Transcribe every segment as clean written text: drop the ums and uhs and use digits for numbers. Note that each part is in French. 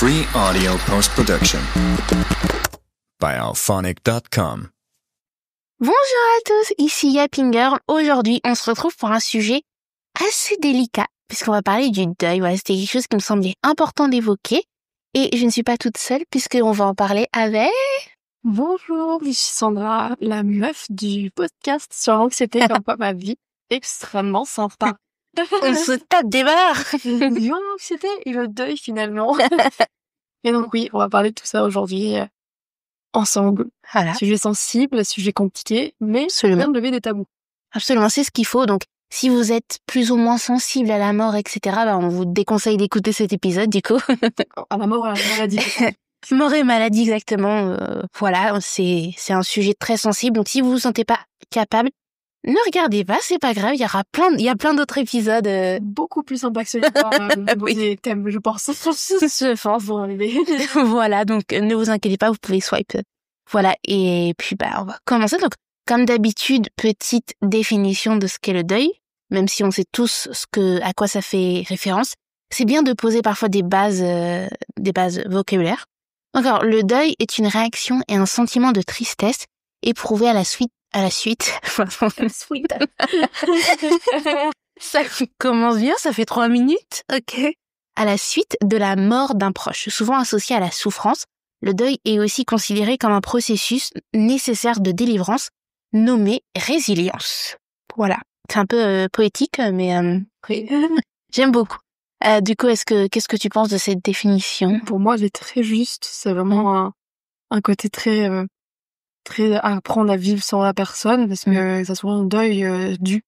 Free audio post-production by alphonic.com. Bonjour à tous, ici Yapping Girl. Aujourd'hui, on se retrouve pour un sujet assez délicat, puisqu'on va parler du deuil. Voilà, c'était quelque chose qui me semblait important d'évoquer. Et je ne suis pas toute seule, puisqu'on va en parler avec... Bonjour, je suis Sandra, la meuf du podcast sur l'anxiété comme quoi ma vie extrêmement sympa. On se tape des barres. Bien l'anxiété et le deuil finalement. Et donc oui, on va parler de tout ça aujourd'hui ensemble. Voilà. Sujet sensible, sujet compliqué, mais Absolument. bien de lever des tabous. Absolument, c'est ce qu'il faut. Donc, si vous êtes plus ou moins sensible à la mort, etc., on vous déconseille d'écouter cet épisode, du coup. À la mort, à la maladie. Mort et maladie, exactement. Voilà, c'est un sujet très sensible. Donc, si vous vous sentez pas capable, ne regardez pas, c'est pas grave. Il y a plein d'autres épisodes. Beaucoup plus sympa que celui-là. Oui. Des thèmes, je pense. Je pense. Pour arriver. Voilà, donc ne vous inquiétez pas, vous pouvez swipe. Voilà, et puis on va commencer. Donc, comme d'habitude, petite définition de ce qu'est le deuil, même si on sait tous à quoi ça fait référence. C'est bien de poser parfois des bases vocabulaires. Encore, le deuil est une réaction et un sentiment de tristesse éprouvé à la suite. Sweet. Ça commence bien, ça fait 3 minutes. Ok. À la suite de la mort d'un proche, souvent associé à la souffrance, le deuil est aussi considéré comme un processus nécessaire de délivrance nommé résilience. Voilà. C'est un peu poétique, mais Oui. j'aime beaucoup. Du coup, qu'est-ce que tu penses de cette définition? Pour moi, elle est très juste. C'est vraiment un côté très à apprendre à vivre sans la personne, parce que ça soit un deuil dû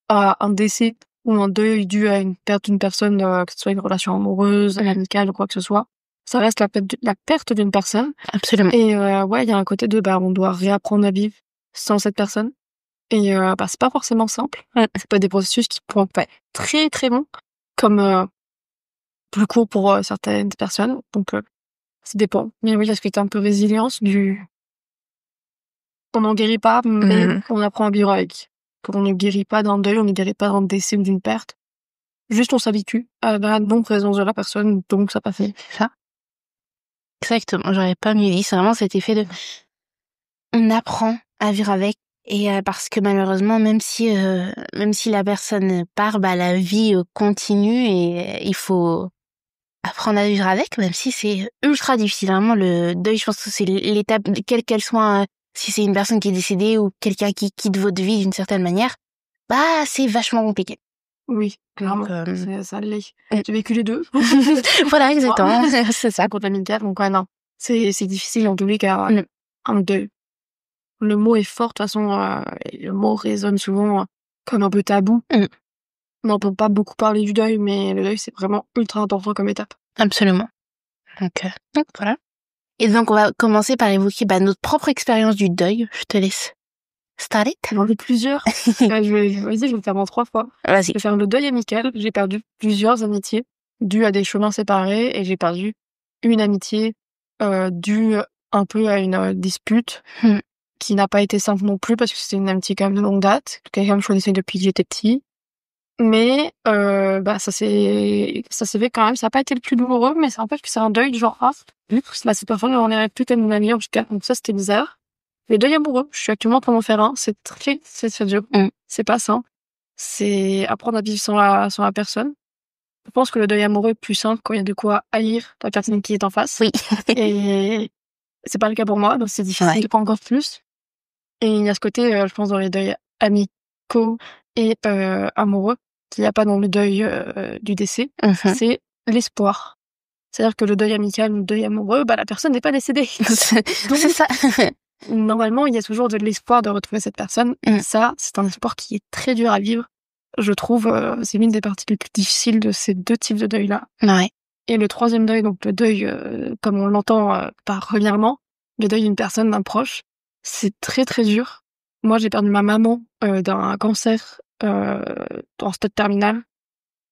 à un décès ou un deuil dû à une perte d'une personne, que ce soit une relation amoureuse, amicale ou quoi que ce soit. Ça reste la perte d'une personne. Absolument. Et ouais, il y a un côté de on doit réapprendre à vivre sans cette personne. Et c'est pas forcément simple. C'est pas des processus qui pourront être très très longs, comme plus court pour certaines personnes. Donc ça dépend. Mais oui, il y a ce côté un peu résilience on n'en guérit pas, mais on apprend à vivre avec. Quand on ne guérit pas d'un deuil, on ne guérit pas d'un décès ou d'une perte. Juste on s'habitue à la non-présence de la personne, donc ça passe. C'est ça. Exactement, j'aurais pas mieux dit. C'est vraiment cet effet de... On apprend à vivre avec. Et parce que malheureusement, même si la personne part, la vie continue et il faut apprendre à vivre avec, même si c'est ultra difficile. Vraiment, le deuil, je pense que c'est l'étape, quelle qu'elle soit, si c'est une personne qui est décédée ou quelqu'un qui quitte votre vie d'une certaine manière, c'est vachement compliqué. Oui, clairement. Ça l'est. J'ai vécu les deux. Voilà, exactement. C'est ça. Contre l'amicale, donc non. C'est difficile en tous les cas. Un deuil. Le mot est fort, de toute façon, le mot résonne souvent comme un peu tabou. On n'entend pas beaucoup parler du deuil, mais le deuil, c'est vraiment ultra important comme étape. Absolument. Donc voilà. Et donc, on va commencer par évoquer notre propre expérience du deuil. Je te laisse start it. J'en ai plusieurs. Je vais le faire en 3 fois. Vas-y. Je vais faire le deuil amical. J'ai perdu plusieurs amitiés dues à des chemins séparés et j'ai perdu une amitié due un peu à une dispute qui n'a pas été simple non plus parce que c'était une amitié quand même de longue date. Quelqu'un que je connaissais depuis que j'étais petit. Mais ça s'est fait quand même. Ça n'a pas été le plus douloureux, mais c'est un peu que c'est un deuil du genre cette personne on est plus tellement amie en tout cas. Donc ça c'était bizarre. Les deuils amoureux, je suis actuellement en train d'en faire un. C'est dur. C'est pas simple. C'est apprendre à vivre sans la personne. Je pense que le deuil amoureux est plus simple quand il y a de quoi haïr la personne qui est en face. Oui. Et c'est pas le cas pour moi, donc c'est difficile encore plus. Et il y a ce côté, je pense, dans les deuils amicaux et amoureux, qu'il n'y a pas dans le deuil du décès, c'est l'espoir. C'est-à-dire que le deuil amical ou le deuil amoureux, la personne n'est pas décédée. Donc, c'est ça. Normalement, il y a toujours de l'espoir de retrouver cette personne. Et ça, c'est un espoir qui est très dur à vivre. Je trouve, c'est l'une des parties les plus difficiles de ces 2 types de deuil-là. Ouais. Et le 3e deuil, donc le deuil, comme on l'entend par revirement, le deuil d'une personne, d'un proche, c'est très très dur. Moi, j'ai perdu ma maman d'un cancer en stade terminal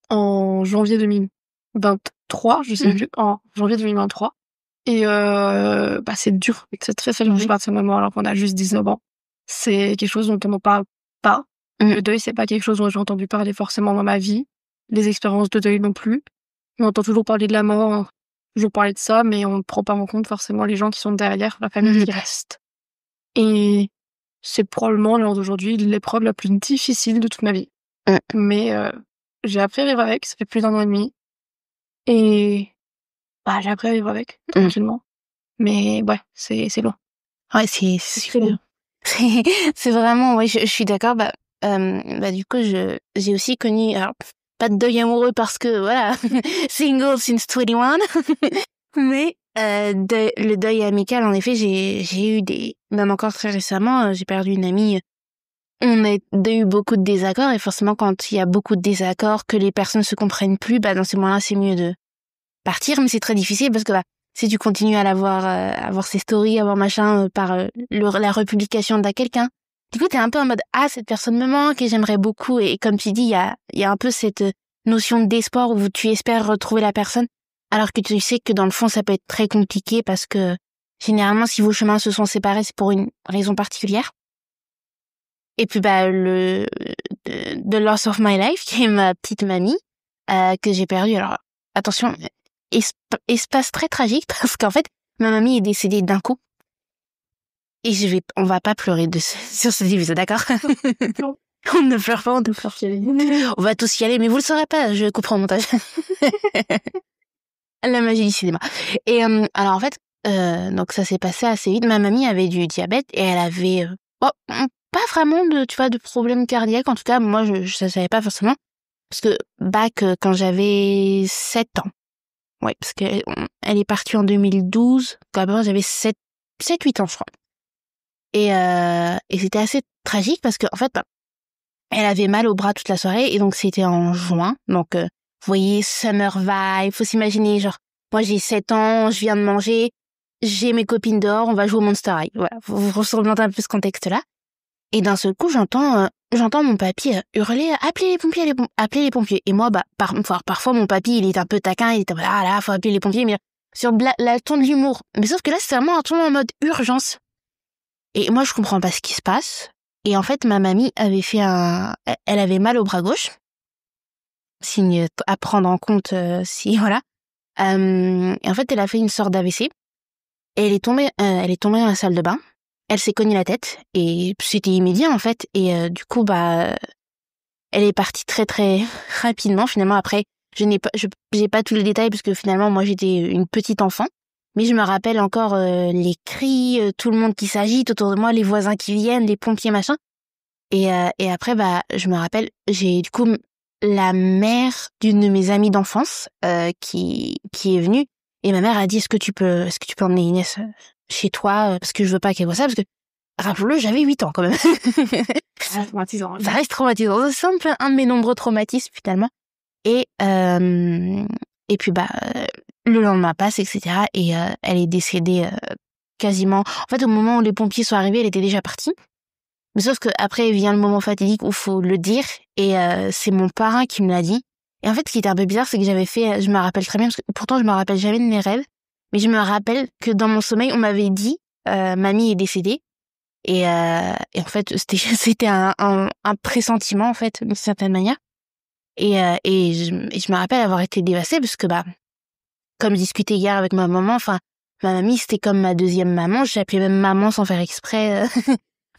en janvier 2023, je sais plus, en janvier 2023. Et c'est dur, c'est très très dur de perdre sa maman alors qu'on a juste 19 ans. C'est quelque chose dont on ne parle pas. Le deuil, c'est pas quelque chose dont j'ai entendu parler forcément dans ma vie. Les expériences de deuil non plus. On entend toujours parler de la mort je parlais de ça, mais on ne prend pas en compte forcément les gens qui sont derrière, la famille qui reste. Et c'est probablement, lors d'aujourd'hui, l'épreuve la plus difficile de toute ma vie. Mais j'ai appris à vivre avec, ça fait plus d'1 an et demi. Et j'ai appris à vivre avec, tranquillement. Mais ouais, c'est long. Ouais, c'est super. C'est vraiment, ouais, je suis d'accord. Du coup, j'ai aussi connu, alors, pas de deuil amoureux parce que, voilà, single since 21. Mais le deuil amical, en effet, j'ai eu même encore très récemment, j'ai perdu une amie. On a eu beaucoup de désaccords, et forcément, quand il y a beaucoup de désaccords, que les personnes se comprennent plus, dans ces moments-là, c'est mieux de partir. Mais c'est très difficile parce que si tu continues à voir ses stories, à voir machin par la republication d'un quelqu'un, du coup, t'es un peu en mode cette personne me manque et j'aimerais beaucoup. Et comme tu dis, il y a un peu cette notion d'espoir où tu espères retrouver la personne, alors que tu sais que dans le fond, ça peut être très compliqué parce que généralement, si vos chemins se sont séparés, c'est pour une raison particulière. Et puis the loss of my life, qui est ma petite mamie, que j'ai perdue. Alors attention, espace très tragique parce qu'en fait, ma mamie est décédée d'un coup. Et on va pas pleurer sur ce épisode, d'accord? On ne pleure pas, on ne pleure pas. On va tous y aller, mais vous le saurez pas, je couperai au montage. La magie du cinéma. Et alors en fait, donc ça s'est passé assez vite. Ma mamie avait du diabète et elle avait pas vraiment de problème cardiaque. En tout cas, moi, je savais pas forcément. Parce que quand j'avais 7 ans. Ouais, parce qu'elle est partie en 2012. Quand j'avais 7-8 ans, je crois. Et c'était assez tragique parce que en fait, elle avait mal au bras toute la soirée et donc c'était en juin. Donc, vous voyez, summer vibe. Faut s'imaginer, genre, moi j'ai 7 ans, je viens de manger, j'ai mes copines dehors, on va jouer au Monster High. Voilà, vous représentez un peu ce contexte-là. Et d'un seul coup, j'entends mon papy hurler, appelez les pompiers. Et moi, parfois mon papy, il est un peu taquin, il est là, faut appeler les pompiers, mais sur le ton de l'humour. Mais sauf que là, c'est vraiment un ton en mode urgence. Et moi, je comprends pas ce qui se passe. Et en fait, ma mamie elle avait mal au bras gauche. Signe à prendre en compte, voilà. Et en fait, elle a fait une sorte d'AVC. Et elle est tombée dans la salle de bain. Elle s'est cognée la tête. Et c'était immédiat, en fait. Et du coup, elle est partie très, très rapidement. Finalement, après, j'ai pas tous les détails parce que finalement, moi, j'étais une petite enfant. Mais je me rappelle encore les cris, tout le monde qui s'agite autour de moi, les voisins qui viennent, les pompiers, machin. Et après, je me rappelle, j'ai du coup la mère d'une de mes amies d'enfance qui est venue. Et ma mère a dit, est-ce que tu peux emmener Inès chez toi parce que je veux pas qu'elle voit ça, parce que, rappelons-le, j'avais 8 ans quand même. Ça reste traumatisant. Ça reste traumatisant. C'est un de mes nombreux traumatismes finalement. Et puis le lendemain passe, etc. Et elle est décédée quasiment. En fait, au moment où les pompiers sont arrivés, elle était déjà partie. Mais sauf que après vient le moment fatidique où faut le dire. Et c'est mon parrain qui me l'a dit. Et en fait, ce qui était un peu bizarre, c'est que je me rappelle très bien, parce que pourtant je me rappelle jamais de mes rêves, mais je me rappelle que dans mon sommeil, on m'avait dit mamie est décédée. Et en fait, c'était un pressentiment, en fait, d'une certaine manière. Et je me rappelle avoir été dévastée parce que comme je discutais hier avec ma maman, enfin ma mamie c'était comme ma deuxième maman, je l'appelais même maman sans faire exprès.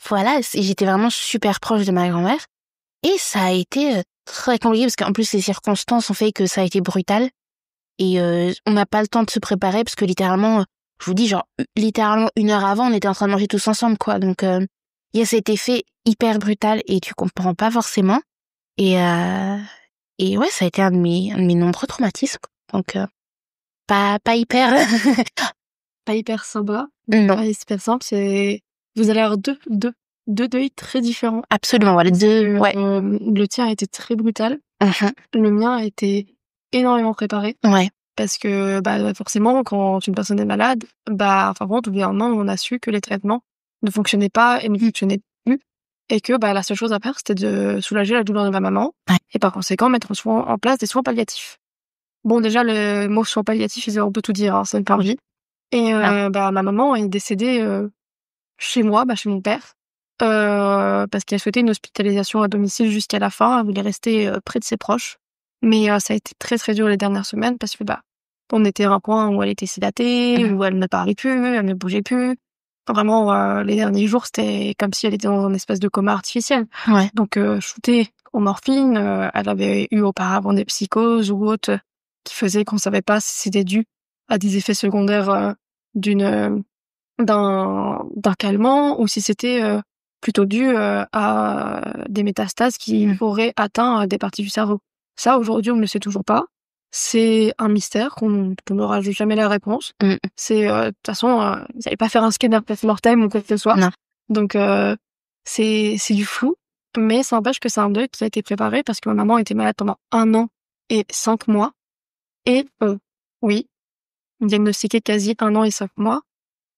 Voilà, j'étais vraiment super proche de ma grand-mère et ça a été très compliqué parce qu'en plus les circonstances ont fait que ça a été brutal et on n'a pas le temps de se préparer parce que littéralement, je vous dis genre littéralement 1 heure avant, on était en train de manger tous ensemble quoi. Donc il y a cet effet hyper brutal et tu comprends pas forcément et ouais, ça a été un de mes nombreux traumatismes. Donc, pas hyper... pas hyper sympa. Non. Pas hyper simple, vous allez avoir deux deuils très différents. Absolument, voilà, deux, ouais. Le tien a été très brutal. Le mien a été énormément préparé. Ouais. Parce que, forcément, quand une personne est malade, au bout d'un moment, on a su que les traitements ne fonctionnaient pas et ne fonctionnaient plus. Et que la seule chose à faire, c'était de soulager la douleur de ma maman. Ouais. Et par conséquent, mettre en place des soins palliatifs. Bon, déjà, le mot soins palliatifs, on peut tout dire, hein, c'est une fin de vie. Et ma maman est décédée chez moi, chez mon père, parce qu'elle souhaitait une hospitalisation à domicile jusqu'à la fin. Elle voulait rester près de ses proches. Mais ça a été très, très dur les dernières semaines parce que on était à un point où elle était sédatée, où elle ne parlait plus, elle ne bougeait plus. Vraiment, les derniers jours, c'était comme si elle était dans un espèce de coma artificiel. Ouais. Donc, shootée aux morphines, elle avait eu auparavant des psychoses ou autres qui faisaient qu'on savait pas si c'était dû à des effets secondaires d'un calmant ou si c'était plutôt dû à des métastases qui auraient atteint des parties du cerveau. Ça, aujourd'hui, on ne le sait toujours pas. C'est un mystère qu'on n'aura jamais la réponse. C'est de toute façon, vous n'allez pas faire un scanner post-mortem ou quoi que ce soit. Non. Donc c'est du flou, mais ça n'empêche que c'est un deuil qui a été préparé parce que ma maman était malade pendant 1 an et 5 mois. Et oui, diagnostiquée quasi 1 an et 5 mois.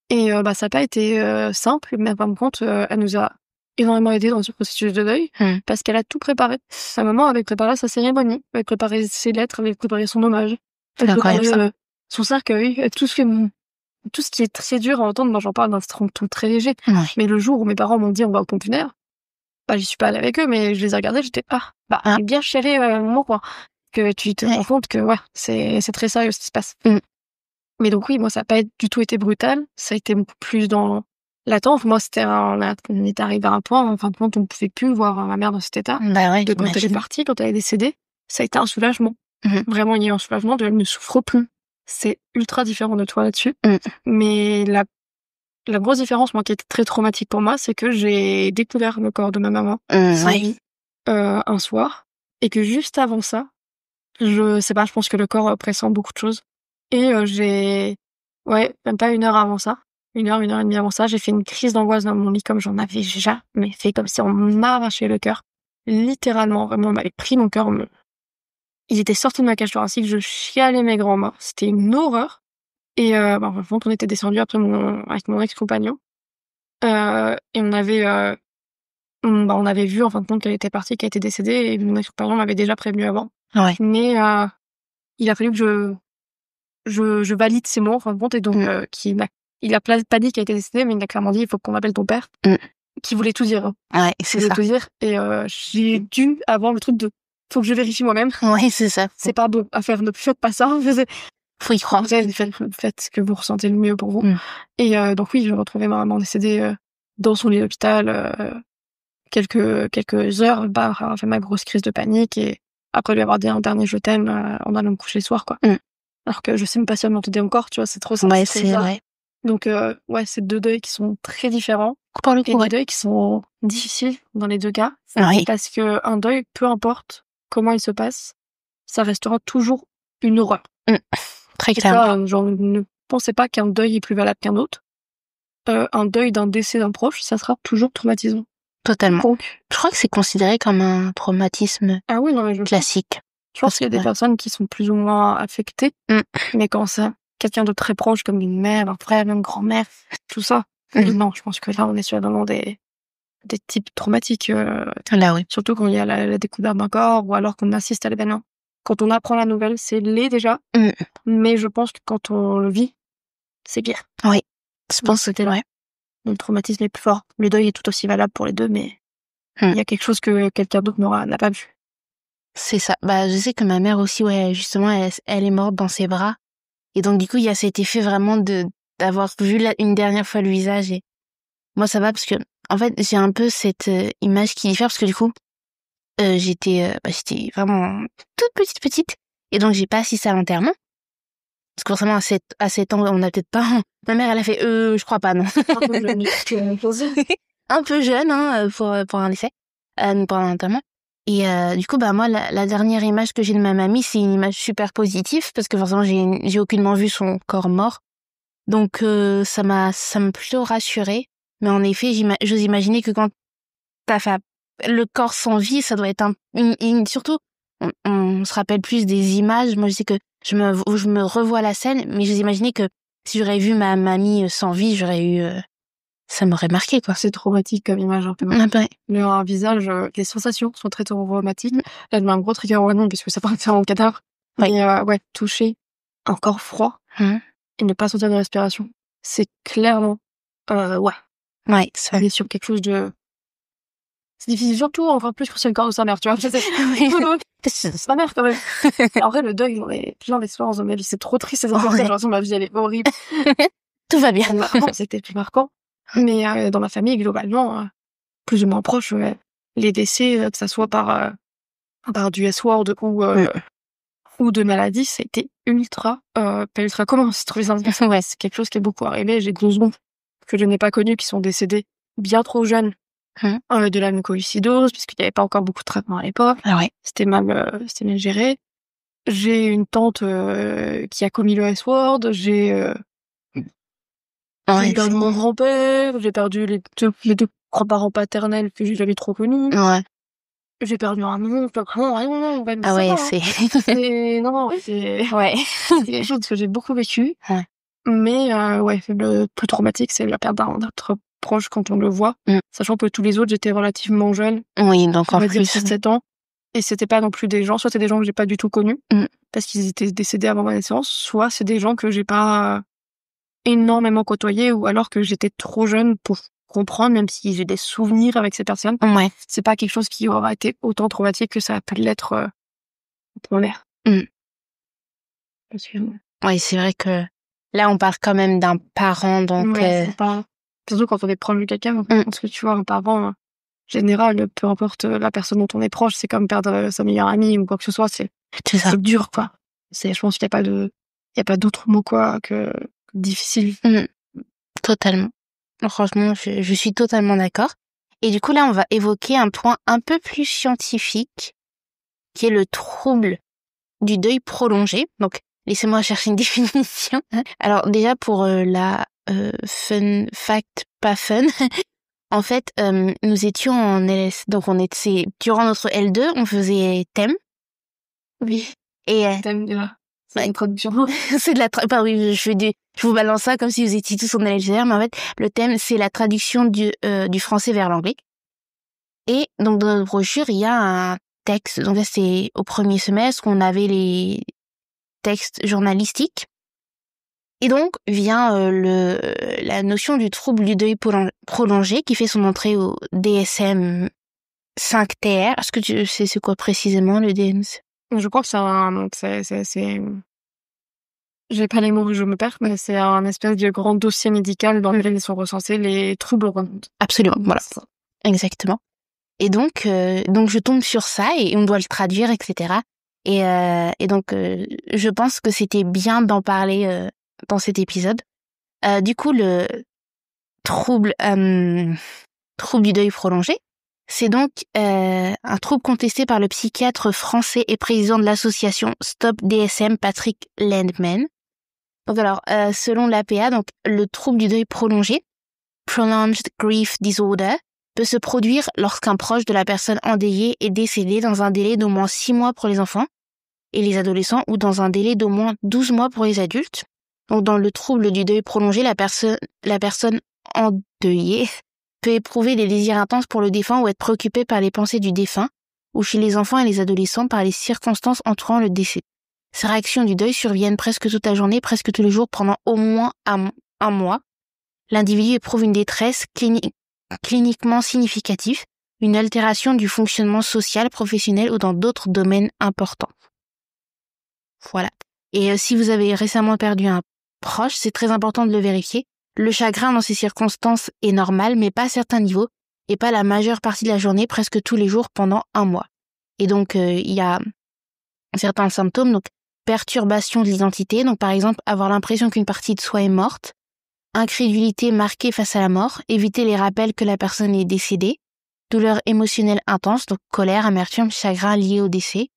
Et ça n'a pas été simple, mais par contre, elle nous a énormément aidé dans ce processus de deuil parce qu'elle a tout préparé. Sa maman avait préparé sa cérémonie, avait préparé ses lettres, avait préparé son hommage, avait préparé son cercueil, tout ce qui est très dur à entendre. Moi, j'en parle d'un ton très léger. Mais le jour où mes parents m'ont dit on va au pompe funèbre, j'y suis pas allée avec eux, mais je les ai regardés, j'étais bien chérie maman, quoi. Que tu te rends compte que c'est très sérieux ce qui se passe. Mais donc oui, moi, ça n'a pas du tout été brutal. Ça a été beaucoup plus dans l'attente. Moi, on est arrivé à un point, en fin de compte, on ne pouvait plus voir ma mère dans cet état. De quand elle est partie, quand elle est décédée, ça a été un soulagement. Vraiment, il y a eu un soulagement elle ne souffre plus. C'est ultra différent de toi là-dessus. Mais la grosse différence, moi, qui était très traumatique pour moi, c'est que j'ai découvert le corps de ma maman un soir. Et que juste avant ça, je sais pas, je pense que le corps pressent beaucoup de choses. Et même pas 1 heure avant ça, 1 heure et demie avant ça, j'ai fait une crise d'angoisse dans mon lit comme j'en avais jamais fait, comme si on m'arrachait le cœur. Littéralement, vraiment, on m'avait pris mon cœur, il était sorti de ma cage thoracique, je chialais mes grands morts. C'était une horreur. Et en fait, on était descendu après avec mon ex-compagnon. Et on avait vu en fin de compte qu'elle était partie, qu'elle était décédée, et mon ex-compagnon m'avait déjà prévenu avant. Mais il a fallu que je valide ces mots en fin de compte, et donc il a pas dit qu'elle était décédée, mais il a clairement dit il faut qu'on appelle ton père, qui voulait tout dire. C'est ça. Tout dire, et j'ai dû avoir le truc de faut que je vérifie moi-même. C'est ça. C'est pas bon à faire, ne faites pas ça. Faut y croire. Faites ce que vous ressentez le mieux pour vous. Et donc oui, je retrouvais ma maman décédée dans son lit d'hôpital quelques heures, avoir fait ma grosse crise de panique, et après lui avoir dit un dernier je t'aime en allant me coucher le soir, quoi. Alors que je sais même pas si elle m'entendait encore, tu vois, c'est trop simple. C'est vrai. Donc c'est 2 deuils qui sont très différents. Pour le coup, et 2 deuils qui sont difficiles dans les 2 cas. Parce que un deuil, peu importe comment il se passe, ça restera toujours une horreur. Très clairement. Ça, ne pensez pas qu'un deuil est plus valable qu'un autre. Un deuil d'un décès d'un proche, ça sera toujours traumatisant. Totalement. Donc, je crois que c'est considéré comme un traumatisme classique. Je pense qu'il y a des personnes qui sont plus ou moins affectées, mais quand c'est quelqu'un de très proche, comme une mère, un frère, même grand-mère, tout ça, non, je pense que là, on est sur vraiment des types traumatiques. Là, oui. Surtout quand il y a la découverte d'un corps, ou alors qu'on assiste à l'événement. Quand on apprend la nouvelle, c'est laid déjà, mais je pense que quand on le vit, c'est pire. Oui, je pense que c'était vrai. Le traumatisme est plus fort. Le deuil est tout aussi valable pour les deux, mais il y a quelque chose que quelqu'un d'autre n'a pas vu. C'est ça. Je sais que ma mère aussi, justement, elle est morte dans ses bras. Et donc, du coup, il y a cet effet vraiment d'avoir vu une dernière fois le visage. Et moi, ça va parce que, en fait, j'ai un peu cette image qui diffère parce que, du coup, j'étais vraiment toute petite. Et donc, j'ai pas assisté à l'enterrement. Parce que forcément, à 7 ans, on n'a peut-être pas... Ma mère, elle a fait, je crois pas, non. Un peu jeune, pour un décès, pour un enterrement. Et du coup, moi, la dernière image que j'ai de ma mamie, c'est une image super positive, parce que forcément, j'ai aucunement vu son corps mort. Donc, ça m'a plutôt rassurée. Mais en effet, j'ose imaginer que quand le corps sans vie, ça doit être surtout, on se rappelle plus des images. Moi, je sais que je me revois la scène, mais j'ose imaginer que si j'aurais vu ma mamie sans vie, ça m'aurait marqué, quoi. C'est traumatique comme image, un peu. Un visage, les sensations sont très traumatiques. Là, je mets un gros trigger warning parce que ça part en cadavre. Mais toucher un corps froid et ne pas sentir de respiration, c'est clairement, ça est sur quelque chose de c'est difficile, surtout encore plus quand c'est le corps de sa mère, tu vois. C'est ma mère quand même. En vrai, le deuil, j'en ai plein d'expériences dans ma vie. C'est trop triste, ces informations. Ma vie, elle est horrible. Tout va bien. C'était plus marquant. Mais dans ma famille, globalement, plus ou moins proche, les décès, que ça soit par du S-word ou de maladie, c'était ultra commun. C'est trop bizarre. Ouais. C'est quelque chose qui est beaucoup arrivé. J'ai 12 oncles que je n'ai pas connus qui sont décédés bien trop jeunes de la mucoviscidose, puisqu'il n'y avait pas encore beaucoup de traitement à l'époque. Ah ouais. C'était mal géré. J'ai une tante qui a commis le S-word. J'ai perdu mon grand-père. J'ai perdu les deux grands-parents paternels que j'ai jamais trop connus. Ouais. J'ai perdu un oncle. Non, ah ouais, non, c'est... Ouais. C'est quelque chose que j'ai beaucoup vécu. Ouais. Mais le plus traumatique, c'est la perte d'un autre proche quand on le voit. Sachant que tous les autres, j'étais relativement jeune. Oui, donc en plus. plus. 6-7 ans. Et c'était pas non plus des gens, soit c'est des gens que j'ai pas du tout connus, parce qu'ils étaient décédés avant ma naissance, soit c'est des gens que j'ai pas énormément côtoyés, ou alors que j'étais trop jeune pour comprendre, même si j'ai des souvenirs avec ces personnes. Ouais. C'est pas quelque chose qui aura été autant traumatique que ça a pu l'être pour ma mère. Oui, c'est vrai que là, on parle quand même d'un parent, donc... Ouais, surtout quand on est proche de quelqu'un, parce que tu vois, un parent, en général, peu importe la personne dont on est proche, c'est comme perdre sa meilleure amie ou quoi que ce soit, c'est dur, quoi. Je pense qu'il y a pas d'autre mot, quoi, que difficile. Totalement. Franchement, je suis totalement d'accord. Et du coup, là, on va évoquer un point un peu plus scientifique, qui est le trouble du deuil prolongé. Donc, laissez-moi chercher une définition. Alors, déjà, pour la fun fact, pas fun, en fait, nous étions en LS. Donc, durant notre L2, on faisait thème. Oui. Et thème, c'est une traduction. C'est de la oui, je vous balance ça comme si vous étiez tous en LGR, mais en fait, le thème, c'est la traduction du français vers l'anglais. Et donc, dans notre brochure, il y a un texte. Donc là, c'est au premier semestre, on avait les textes journalistiques. Et donc, vient la notion du trouble du deuil prolongé qui fait son entrée au DSM 5TR. Est-ce que tu sais c'est quoi précisément le DSM? Je crois que c'est j'ai pas les mots, je me perds, mais c'est un espèce de grand dossier médical dans lequel sont recensés les troubles hormonaux. Absolument, voilà. Exactement. Et donc je tombe sur ça et on doit le traduire, etc. Et donc, je pense que c'était bien d'en parler dans cet épisode. Du coup, le trouble du deuil prolongé, c'est donc un trouble contesté par le psychiatre français et président de l'association Stop DSM, Patrick Landman. Donc alors, selon l'APA, donc le trouble du deuil prolongé, Prolonged Grief Disorder, peut se produire lorsqu'un proche de la personne endeuillée est décédé dans un délai d'au moins 6 mois pour les enfants et les adolescents ou dans un délai d'au moins 12 mois pour les adultes. Donc dans le trouble du deuil prolongé, la personne endeuillée peut éprouver des désirs intenses pour le défunt ou être préoccupée par les pensées du défunt, ou chez les enfants et les adolescents par les circonstances entourant le décès. Ces réactions du deuil surviennent presque toute la journée, presque tous les jours pendant au moins un mois. L'individu éprouve une détresse cliniquement significative, une altération du fonctionnement social, professionnel ou dans d'autres domaines importants. Voilà. Et si vous avez récemment perdu un proche, c'est très important de le vérifier. Le chagrin dans ces circonstances est normal, mais pas à certains niveaux, et pas la majeure partie de la journée, presque tous les jours pendant un mois. Et donc, il y a certains symptômes, donc perturbation de l'identité, donc par exemple avoir l'impression qu'une partie de soi est morte, incrédulité marquée face à la mort, éviter les rappels que la personne est décédée, douleur émotionnelle intense, donc colère, amertume, chagrin lié au décès,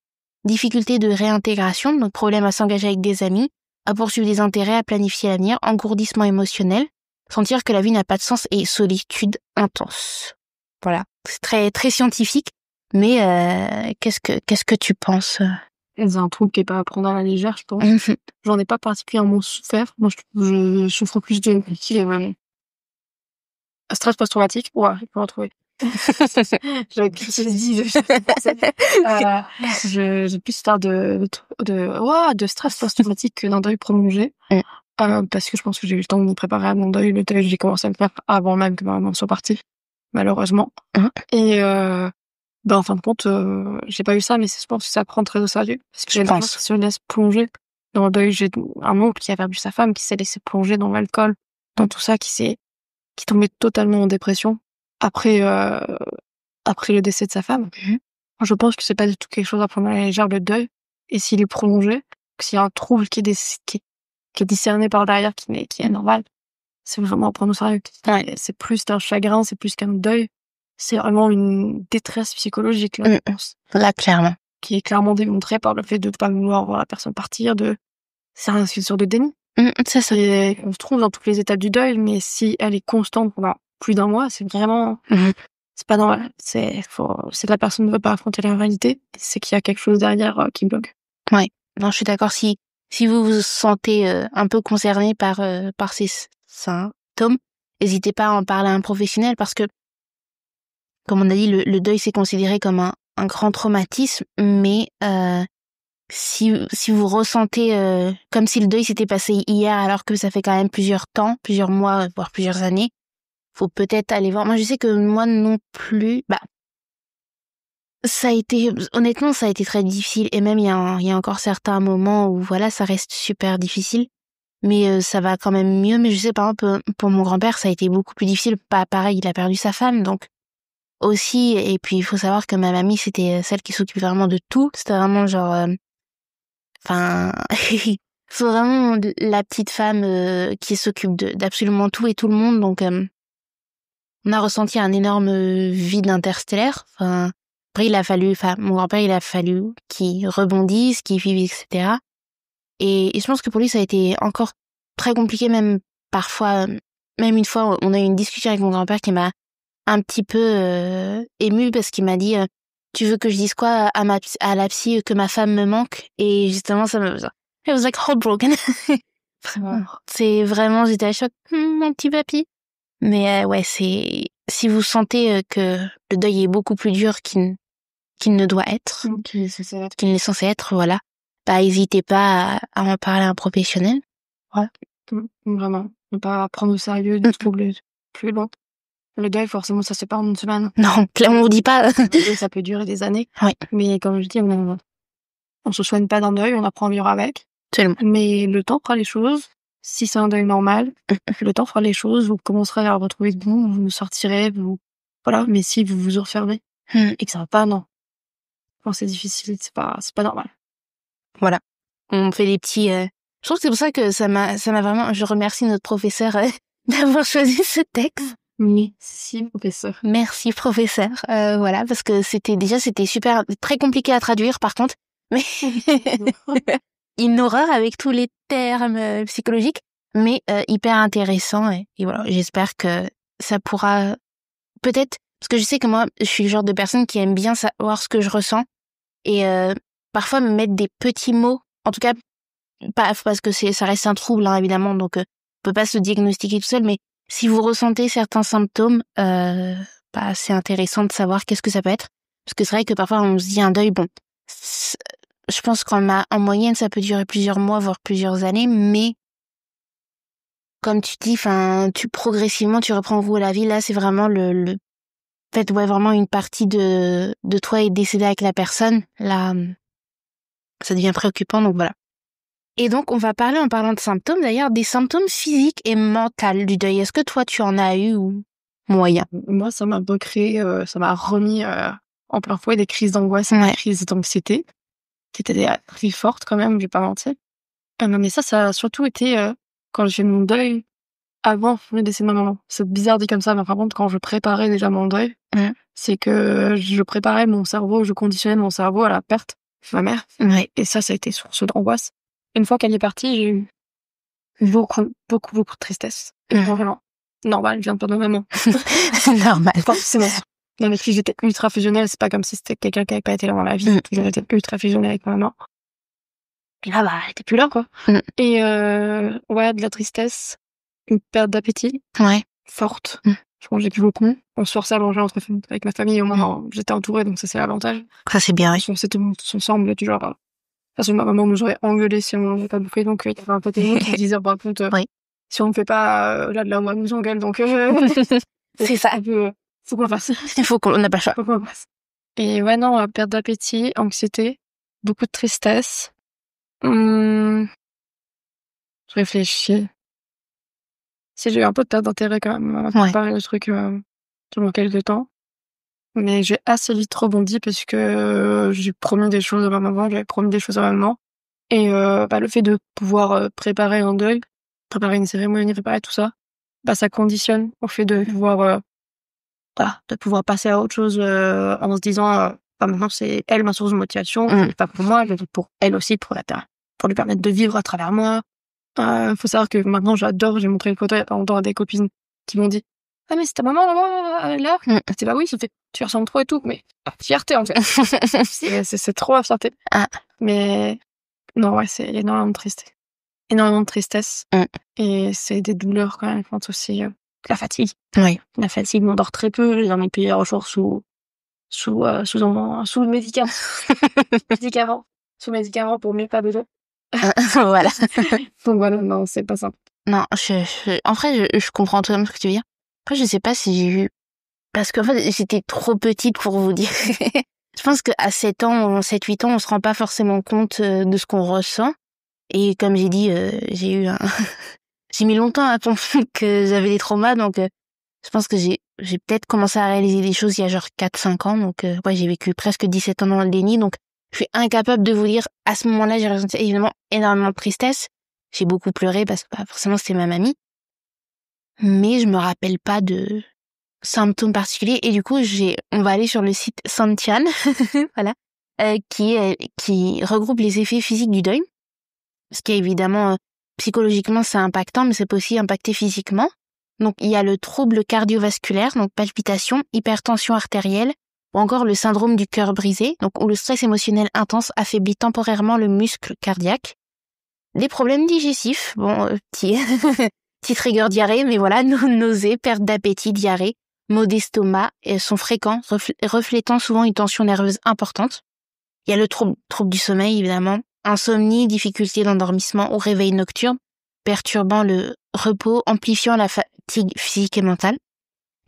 difficulté de réintégration, donc problème à s'engager avec des amis, à poursuivre des intérêts, à planifier l'avenir, engourdissement émotionnel, sentir que la vie n'a pas de sens et solitude intense. Voilà, c'est très très scientifique, mais qu'est-ce que tu penses? C'est un trouble qui est pas à prendre à la légère, je pense. J'en ai pas particulièrement souffert. Moi, je souffre plus de stress post-traumatique. Ouais, je peux retrouver. J'avais plus dit. J'ai plus peur de stress post-traumatique que d'un deuil prolongé. Parce que je pense que j'ai eu le temps de me préparer à mon deuil. Le deuil, j'ai commencé à le faire avant même que ma maman soit partie. malheureusement. Et en fin de compte, j'ai pas eu ça, mais je pense que ça prend très au sérieux. Parce que j'ai des gens qui se laissent plonger dans le deuil. J'ai un oncle qui a perdu sa femme, qui s'est laissé plonger dans l'alcool, dans tout ça, qui tombait totalement en dépression après le décès de sa femme. Je pense que c'est pas du tout quelque chose à prendre à la légère, le deuil. Et s'il est prolongé, s'il y a un trouble qui est discerné par derrière, qui est normal, c'est vraiment à prendre au sérieux. Ouais. C'est plus qu'un chagrin, c'est plus qu'un deuil. C'est vraiment une détresse psychologique, là, je pense. Là, clairement. Qui est clairement démontrée par le fait de pas vouloir voir la personne partir, c'est une situation de déni. C'est ça. Et on se trouve dans toutes les étapes du deuil, mais si elle est constante pendant plus d'un mois, c'est vraiment, c'est pas normal. C'est que la personne ne veut pas affronter la réalité, c'est qu'il y a quelque chose derrière qui bloque. Ouais. Non, je suis d'accord. Si vous vous sentez un peu concerné par ces symptômes, n'hésitez pas à en parler à un professionnel parce que, comme on a dit, le deuil c'est considéré comme un grand traumatisme, mais si vous ressentez comme si le deuil s'était passé hier alors que ça fait quand même plusieurs mois, voire plusieurs années, faut peut-être aller voir. Moi, je sais que moi non plus, honnêtement, ça a été très difficile. Et même, il y a encore certains moments où, voilà, ça reste super difficile. Mais ça va quand même mieux. Mais je sais, par exemple, pour mon grand-père, ça a été beaucoup plus difficile. Pas pareil, il a perdu sa femme, donc aussi. Et puis, il faut savoir que ma mamie, c'était celle qui s'occupait vraiment de tout. C'était vraiment genre... c'est vraiment la petite femme qui s'occupe d'absolument tout et tout le monde. Donc, on a ressenti un énorme vide interstellaire. Après, mon grand-père, il a fallu qu'il rebondisse, qu'il vive, etc. Et je pense que pour lui, ça a été encore très compliqué, même parfois, même une fois, on a eu une discussion avec mon grand-père qui m'a un petit peu émue parce qu'il m'a dit tu veux que je dise quoi à la psy que ma femme me manque? Et justement, ça me... I was like heartbroken. C'est vraiment, j'étais à choc, mon petit papy. Mais ouais, si vous sentez que le deuil est beaucoup plus dur qu'il ne doit être, qu'il n'est censé être, voilà, n'hésitez pas à en parler à un professionnel. Ouais, vraiment. Ne pas prendre au sérieux des troubles plus longs. Le deuil, forcément, ça se fait pas en une semaine. Non, clairement, on vous dit pas. Ça peut durer des années. Oui. Mais comme je dis, on se soigne pas d'un deuil, on apprend à vivre avec. Absolument. Mais le temps fera les choses. Si c'est un deuil normal, le temps fera les choses. Vous commencerez à retrouver vous sortirez, voilà. Mais si vous vous refermez et que ça va pas, non. Quand c'est difficile, c'est pas normal. Voilà. On fait des petits... Je trouve que c'est pour ça que ça m'a vraiment... Je remercie notre professeur d'avoir choisi ce texte. Merci, professeur. Merci, professeur. Voilà, parce que c'était super, très compliqué à traduire, par contre. Mais une horreur avec tous les termes psychologiques, mais hyper intéressant. Et voilà, j'espère que ça pourra... Peut-être, parce que je sais que moi, je suis le genre de personne qui aime bien savoir ce que je ressens. Et parfois, me mettre des petits mots, en tout cas, pas parce que ça reste un trouble, hein, évidemment, donc on peut pas se diagnostiquer tout seul, mais si vous ressentez certains symptômes, c'est intéressant de savoir qu'est-ce que ça peut être. Parce que c'est vrai que parfois on se dit un deuil, je pense qu'en moyenne ça peut durer plusieurs mois, voire plusieurs années, mais comme tu dis, progressivement tu reprends goût à la vie. Là, c'est vraiment vraiment une partie de toi est décédée avec la personne. Là, ça devient préoccupant, donc voilà. Et donc, on va parler, en parlant de symptômes, d'ailleurs, des symptômes physiques et mentaux du deuil. Est-ce que toi, tu en as eu ou moyen? Moi, ça m'a recréé, ça m'a remis en plein fouet des crises d'angoisse, des crises d'anxiété, qui étaient très fortes quand même, je vais pas mentir. Mais ça a surtout été quand j'ai fait mon deuil avant le décès de ma maman. C'est bizarre dit comme ça, mais par contre, quand je préparais déjà mon deuil, c'est que je préparais mon cerveau, je conditionnais mon cerveau à la perte de ma mère. Ouais. Et ça a été source d'angoisse. Une fois qu'elle est partie, j'ai eu beaucoup de tristesse. Vraiment. Normal, je viens de perdre ma maman. Normal. Forcément. Non, mais si j'étais ultra fusionnelle, c'est pas comme si c'était quelqu'un qui avait pas été là dans la vie. J'aurais été ultra fusionnelle avec ma maman. Et là, elle était plus là, quoi. Et ouais, de la tristesse, une perte d'appétit. Ouais. Forte. Je mangeais plus beaucoup. On se forçait à manger avec ma famille. Au moins, j'étais entourée, donc ça, c'est l'avantage. Ça, c'est bien, oui. On s'était tous ensemble, du genre... Parce que ma maman nous aurait engueulé si on n'avait pas bouffé, donc il y avait un peu de monde qui disait, par contre, si on ne fait pas, là, on nous engueule, donc... c'est ça. Faut qu'on le fasse. On n'a pas le choix. Faut qu'on le fasse. Et ouais, non, perte d'appétit, anxiété, beaucoup de tristesse. Je réfléchis. Si j'ai eu un peu de perte d'intérêt quand même à préparer le truc pendant quelques temps. Mais j'ai assez vite rebondi parce que j'ai promis des choses à ma maman, j'avais promis des choses à ma maman. Et le fait de pouvoir préparer un deuil, préparer une cérémonie, préparer tout ça, ça conditionne au fait de pouvoir passer à autre chose en se disant maintenant c'est elle ma source de motivation, c'est pas pour moi, je le fais pour elle aussi, pour lui permettre de vivre à travers moi. Faut savoir que maintenant j'adore, j'ai montré une photo il y a pas longtemps à des copines qui m'ont dit ah mais c'est ta maman là. C'est bah oui, ça fait tu ressembles trop et tout, mais fierté en fait. c'est trop la fierté. Mais non ouais, c'est énormément de tristesse et c'est des douleurs quand même, je pense aussi la fatigue. La fatigue, on dort très peu, j'en ai plusieurs jours sous médicaments. Sous médicaments pour mieux pas besoin. Voilà. Donc voilà, non, c'est pas simple. Non, en vrai, je comprends tout ce que tu veux dire. Après, je sais pas si j'ai eu... Parce qu'en fait, j'étais trop petite pour vous dire. Je pense qu'à 7 ans, 7-8 ans, on se rend pas forcément compte de ce qu'on ressent. Et comme j'ai dit, j'ai mis longtemps à comprendre que j'avais des traumas, donc je pense que j'ai peut-être commencé à réaliser des choses il y a genre 4-5 ans, donc j'ai vécu presque 17 ans dans le déni, donc je suis incapable de vous dire, à ce moment-là, j'ai ressenti évidemment énormément de tristesse, j'ai beaucoup pleuré parce que forcément c'était ma mamie, mais je me rappelle pas de symptômes particuliers, et du coup on va aller sur le site Santian, voilà, qui regroupe les effets physiques du deuil, ce qui est évidemment psychologiquement c'est impactant, mais c'est peut aussi impacter physiquement. Donc il y a le trouble cardiovasculaire, donc palpitations, hypertension artérielle, ou encore le syndrome du cœur brisé, donc où le stress émotionnel intense affaiblit temporairement le muscle cardiaque. Des problèmes digestifs, petit trigger diarrhée, mais voilà, nausées, perte d'appétit, diarrhée, maux d'estomac sont fréquents, reflétant souvent une tension nerveuse importante. Il y a le trouble du sommeil, évidemment, insomnie, difficulté d'endormissement ou réveil nocturne, perturbant le repos, amplifiant la fatigue physique et mentale.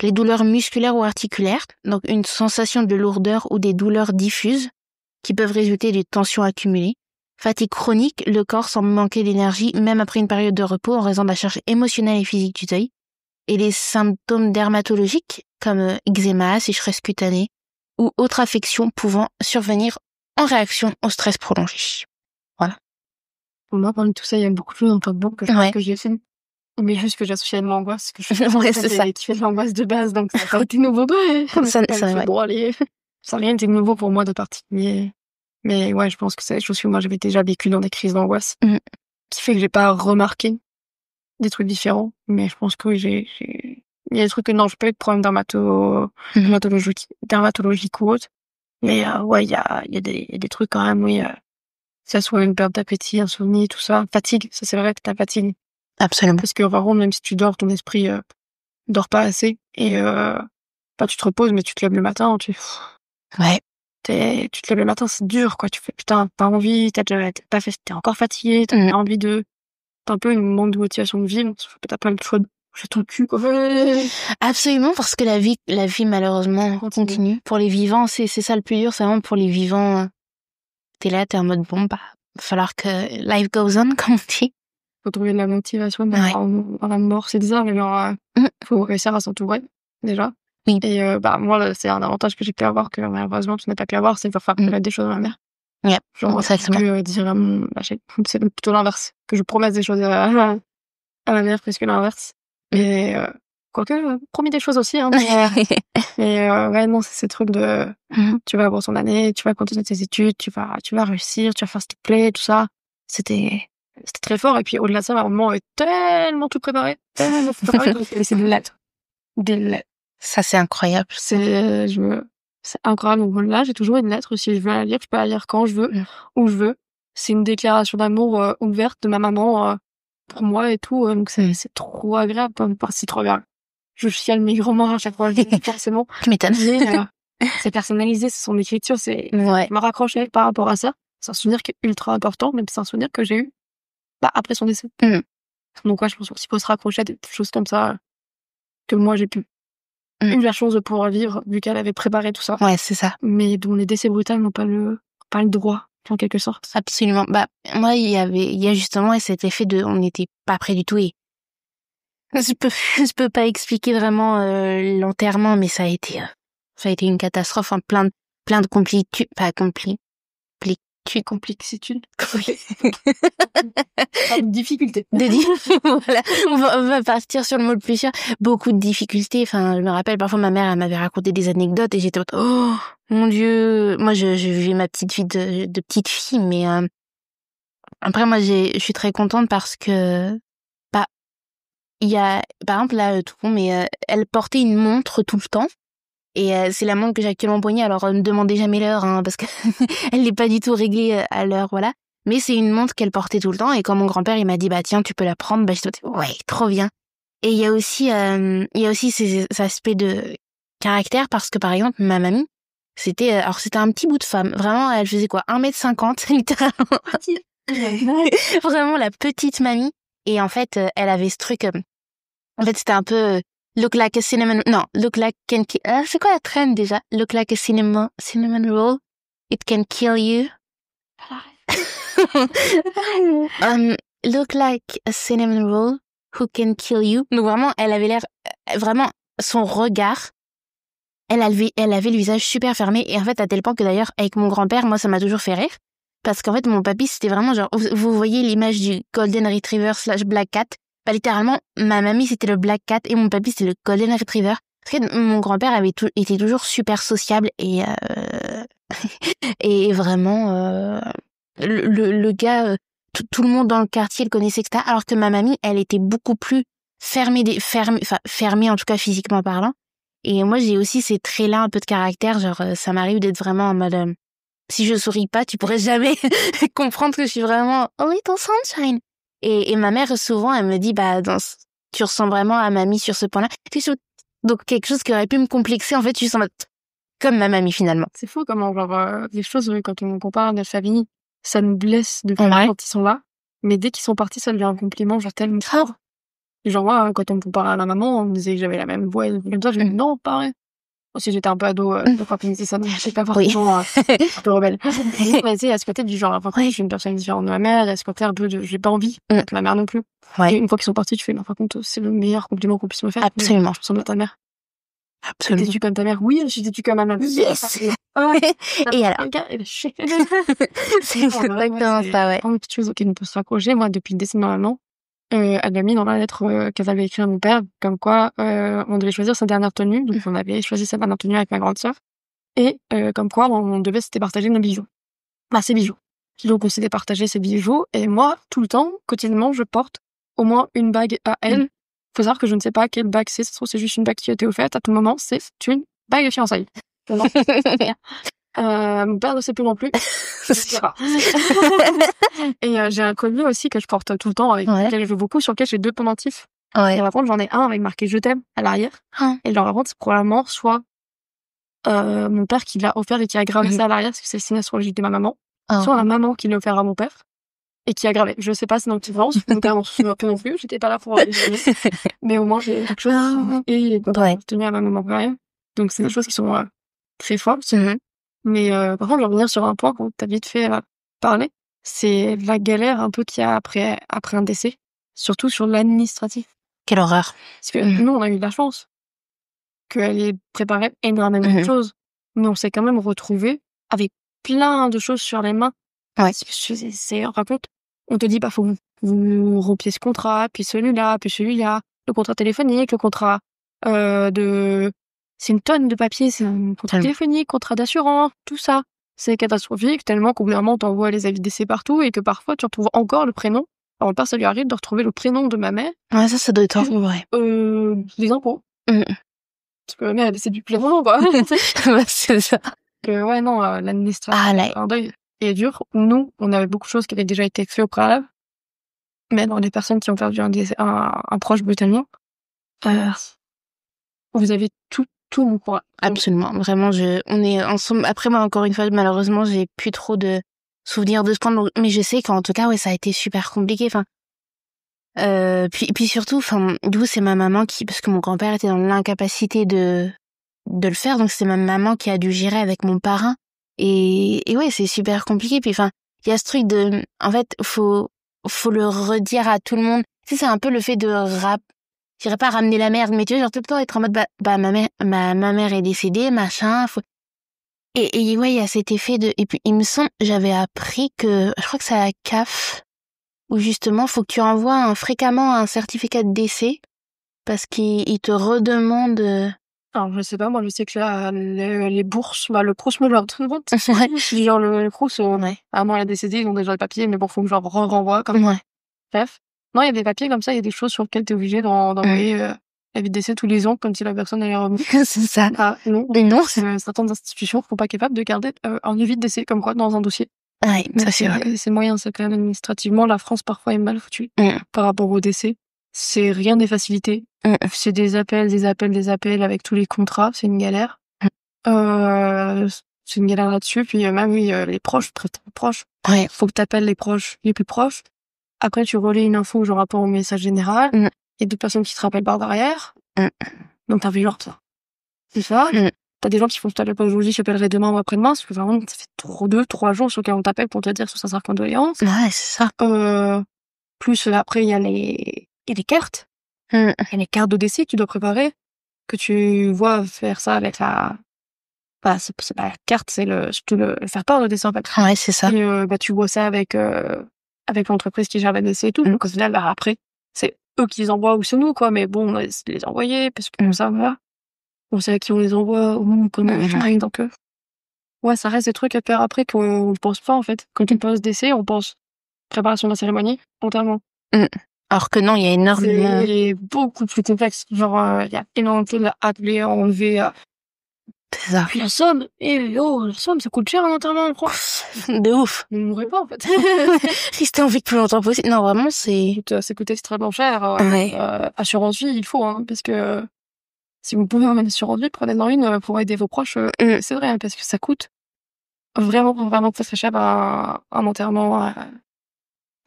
Les douleurs musculaires ou articulaires, donc une sensation de lourdeur ou des douleurs diffuses qui peuvent résulter de tensions accumulées. Fatigue chronique, le corps semble manquer d'énergie même après une période de repos en raison de la charge émotionnelle et physique du deuil. Et les symptômes dermatologiques comme eczéma, sécheresse cutanée ou autres affections pouvant survenir en réaction au stress prolongé. Voilà. Pour moi, parmi tout ça, il y a beaucoup de choses en tant que bon que j'ai fait. Mais juste que j'associais à l'angoisse, que je c'est ça. Tu fais de l'angoisse de base, donc ça a été nouveau. Ça n'a rien été nouveau pour moi de particulier. Mais ouais, je pense que c'est des choses que moi j'avais déjà vécu dans des crises d'angoisse. Qui fait que j'ai pas remarqué des trucs différents. Mais je pense que oui, il y a des trucs que non, j'ai pas eu de problème dermatologique ou autre. Mais ouais, il y a des trucs quand même, oui. Que ça soit une perte d'appétit, insomnie, tout ça. Fatigue, ça c'est vrai que t'as fatigue. Absolument. Parce que par contre, même si tu dors, ton esprit dort pas assez. Et tu te reposes, mais tu te lèves le matin, tu te lèves le matin, c'est dur, quoi. Tu fais, putain, t'as envie, t'es encore fatigué, t'as envie de... T'as un peu une manque de motivation de vivre, t'as pas le choix de bouger ton cul, quoi. Absolument, parce que la vie malheureusement continue. Pour les vivants, c'est ça le plus dur, c'est vraiment pour les vivants. T'es là, t'es en mode bon, va falloir que life goes on, comme on dit. Faut trouver de la motivation dans la mort, c'est bizarre, mais genre, faut réussir à s'entourer, déjà. Oui. Et moi, c'est un avantage que j'ai pu avoir, que malheureusement, tu n'as pas pu avoir, c'est de faire connaître des choses à ma mère. Genre, que dire c'est plutôt l'inverse. Que je promesse des choses à ma mère plus que l'inverse. Mais quoique, promis des choses aussi, hein. Mais ouais, non, c'est ces trucs de... Tu vas avoir ton année, tu vas continuer tes études, tu vas réussir, tu vas faire ce qui te plaît, tout ça. C'était très fort. Et puis au-delà de ça, ma maman est tellement tout préparé. Tellement tout préparé. C'est des lettres. Des lettres. Ça, c'est incroyable. C'est incroyable. Donc là, j'ai toujours une lettre. Si je veux la lire, je peux la lire quand je veux, où je veux. C'est une déclaration d'amour ouverte de ma maman pour moi et tout. Donc c'est trop agréable. C'est trop agréable. Je chiale mes grands-mères à chaque fois. Forcément. Tu m'étonnes. C'est personnalisé, c'est son écriture. Je me raccrochais par rapport à ça. C'est un souvenir qui est ultra important, même si c'est un souvenir que j'ai eu après son décès. Donc ouais, je pense qu'il faut se raccrocher à des choses comme ça que moi j'ai pu eu la chance de pouvoir vivre, vu qu'elle avait préparé tout ça. Ouais, c'est ça. Mais dont les décès brutaux n'ont pas le droit, en quelque sorte. Absolument. Moi, il y a justement cet effet de, on n'était pas près du tout et je peux pas expliquer vraiment l'enterrement, mais ça a été une catastrophe, hein, plein de complexitude. Difficultés. Voilà. On va partir sur le mot le plus sûr. Beaucoup de difficultés. Enfin, je me rappelle parfois ma mère, elle m'avait raconté des anecdotes et j'étais oh mon Dieu. Moi, je vivais ma petite vie de petite fille, mais après moi, je suis très contente parce que il y a par exemple là tout con, mais elle portait une montre tout le temps. Et c'est la montre que j'ai actuellement en poignet, alors ne demandez jamais l'heure, hein, parce que elle n'est pas du tout réglée à l'heure, voilà. Mais c'est une montre qu'elle portait tout le temps, et quand mon grand-père il m'a dit bah tiens tu peux la prendre, bah j'étais ouais trop bien. Et il y a aussi ces aspects de caractère, parce que par exemple ma mamie c'était un petit bout de femme, vraiment elle faisait quoi 1m50 littéralement, vraiment la petite mamie. Et en fait elle avait ce truc, en fait c'était un peu look like a cinnamon... Non, look like can kill... c'est quoi la trend déjà? Look like a cinnamon roll, it can kill you. Look like a cinnamon roll who can kill you. Donc vraiment, elle avait l'air... Vraiment, son regard... Elle avait le visage super fermé. Et en fait, à tel point que d'ailleurs, avec mon grand-père, moi, ça m'a toujours fait rire. Parce qu'en fait, mon papy, c'était vraiment genre... Vous voyez l'image du Golden Retriever / Black Cat? Bah, littéralement, ma mamie, c'était le Black Cat et mon papy, c'était le Golden Retriever. Parce que mon grand-père était toujours super sociable et et vraiment, le gars, tout le monde dans le quartier le connaissait, etc. Alors que ma mamie, elle était beaucoup plus fermée en tout cas physiquement parlant. Et moi, j'ai aussi ces traits-là un peu de caractère, genre, ça m'arrive d'être vraiment en mode, si je souris pas, tu pourrais jamais comprendre que je suis vraiment a little sunshine. Et ma mère, souvent, elle me dit, tu ressembles vraiment à mamie sur ce point-là. Donc, quelque chose qui aurait pu me complexer, en fait, tu sens comme ma mamie, finalement. C'est fou comment, genre, des choses, quand on compare à notre famille, ça nous blesse de quand ils sont là. Mais dès qu'ils sont partis, ça devient un compliment, genre, tellement fort. Et genre, moi, quand on me compare à ma maman, on me disait que j'avais la même voix, comme ça, je me dis, non, pareil. Aussi, j'étais un peu ado, quand on me disait ça, j'étais pas forcément un peu rebelle. Mais tu sais, à ce côté du genre, par contre, je suis une personne différente de ma mère, à ce côté un peu de, j'ai pas envie, ma mère non plus. Ouais. Et une fois qu'ils sont partis, tu fais, par contre, c'est le meilleur compliment qu'on puisse me faire. Absolument. Je ressemble à ta mère. Absolument. T'es-tu comme ta mère? Oui, je suis têtue comme ma mère. Yes! Et alors? C'est exactement ça, ouais. Une petite chose auquel on peut se raccrocher, moi, depuis le décès de ma maman, elle m'a mis dans la lettre qu'elle avait écrite à mon père, comme quoi on devait choisir sa dernière tenue. Donc on avait choisi sa dernière tenue avec ma grande sœur. Et comme quoi on devait s'était partager nos bijoux. Ses bijoux. Donc on s'était partagé ses bijoux. Et moi, tout le temps, quotidiennement, je porte au moins une bague à elle. Faut savoir que je ne sais pas quelle bague c'est. Ça se trouve, c'est juste une bague qui a été offerte. À tout moment, c'est une bague de fiançailles. Mon père ne sait plus non plus. Et j'ai un collier aussi que je porte tout le temps, avec lequel je joue beaucoup, sur lequel j'ai 2 pendentifs. Ouais. Et par contre, j'en ai un avec marqué je t'aime à l'arrière. Et genre, par contre, c'est probablement soit mon père qui l'a offert et qui a gravé ça à l'arrière, parce que c'est le signe astrologique de ma maman. Soit la maman qui l'a offert à mon père et qui a gravé. Je sais pas, c'est dans le petit France. Mon père m'en souviens un peu non plus. J'étais pas là pour les mais au moins, j'ai quelque chose. Et tenu à ma maman quand même. Donc, c'est des choses qui sont très fortes. Mais par contre, je vais revenir sur un point qu'on t'a vite fait parler. C'est la galère un peu qu'il y a après un décès. Surtout sur l'administratif. Quelle horreur. Parce que nous, on a eu de la chance qu'elle ait préparé énormément de choses. Mais on s'est quand même retrouvés avec plein de choses sur les mains. Ouais. Raconte, on te dit, faut que vous rompiez ce contrat, puis celui-là, le contrat téléphonique, le contrat c'est une tonne de papiers, c'est un contrat téléphonique, contrat d'assurance, tout ça. C'est catastrophique, tellement qu'au bout d'un moment, on t'envoie les avis de décès partout et que parfois, tu retrouves encore le prénom. Alors, mon père, ça lui arrive de retrouver le prénom de ma mère. Ouais, ça doit être vrai. Des impôts. Parce que ma mère, elle décède depuis longtemps, quoi. C'est ça. Ouais, non, l'administration, un deuil est dur. Nous, on avait beaucoup de choses qui avaient déjà été faites au préalable. Mais dans les personnes qui ont perdu un proche brutalement, vous avez tout mon courage. Absolument, vraiment, on est ensemble. Après, moi, encore une fois, malheureusement, j'ai plus trop de souvenirs de ce point, mais je sais qu'en tout cas, ouais, ça a été super compliqué. Enfin, Puis surtout, enfin, du coup, c'est ma maman parce que mon grand-père était dans l'incapacité de le faire, donc c'est ma maman qui a dû gérer avec mon parrain. Et ouais, c'est super compliqué. Puis enfin, il y a ce truc de, en fait, faut le redire à tout le monde. Tu sais, c'est un peu le fait de je dirais pas ramener la merde, mais tu vois, genre tout le temps être en mode, ma mère est décédée, machin, et ouais, il y a cet effet de, et puis il me semble, j'avais appris que, je crois que c'est à la CAF, où justement, faut que tu envoies fréquemment un certificat de décès, parce qu'il te redemande, Alors, je sais pas, moi, je sais que là, les bourses, le Crous me leur demande. Ouais. Genre, le Crous, Ouais. à moi, il a décédé, ils ont déjà les papiers, mais bon, faut que je leur renvoie, comme. Ouais. Bref. Non, il y a des papiers comme ça, il y a des choses sur lesquelles t'es obligé d'envoyer, l'avis de décès tous les ans, comme si la personne allait revenir. C'est ça. Ah, non. Mais non. Certaines institutions sont pas capables de garder, un avis de décès, comme quoi, dans un dossier. Ouais, Mais ça c'est vrai. c'est moyen, c'est quand même administrativement, la France, parfois, est mal foutue. Par rapport au décès. C'est rien n'est facilité. C'est des appels avec tous les contrats, c'est une galère. C'est une galère là-dessus, puis même, oui, les proches, proches. Ouais. Faut que t'appelles les proches les plus proches. Après, tu relais une info, genre rapport au message général. Il y a d'autres personnes qui te rappellent par derrière. Donc, t'as vu genre ça. C'est ça. T'as des gens qui font, je t'appelle pas aujourd'hui, je t'appellerai demain ou après-demain, parce que vraiment, ça fait 3 jours sur lesquels on t'appelle pour te dire sur sa condoléances. Ouais, c'est ça. Plus, après, il y a les cartes. Il y a les cartes de décès que tu dois préparer, que tu vois faire ça avec la... c'est pas la carte, c'est le faire part de décès, en fait. Ouais, c'est ça. Et, tu vois ça avec l'entreprise qui gère les décès et tout. Donc, au final, après, c'est eux qui les envoient ou c'est nous, quoi. Mais bon, c'est les envoyer, parce que comme ça, voilà. On sait à qui on les envoie, au moment qu'on a donc, ouais, ça reste des trucs à faire après qu'on pense pas, en fait. Quand on pense décès, on pense préparation de la cérémonie, entièrement. Alors que non, il y a énormément... C'est beaucoup plus complexe. Genre, il y a énormément de choses à appeler, à enlever, C'est ça. Puis la somme, la somme, ça coûte cher un enterrement, je crois. De ouf. On ne mourrait pas, en fait. Rester en vie le plus longtemps possible. Non, vraiment, Ça coûte extrêmement cher. Ouais. Assurance vie, il faut, hein, parce que si vous pouvez emmener assurance vie, prenez-en une pour aider vos proches. C'est vrai, hein, parce que ça coûte vraiment, vraiment très très cher un enterrement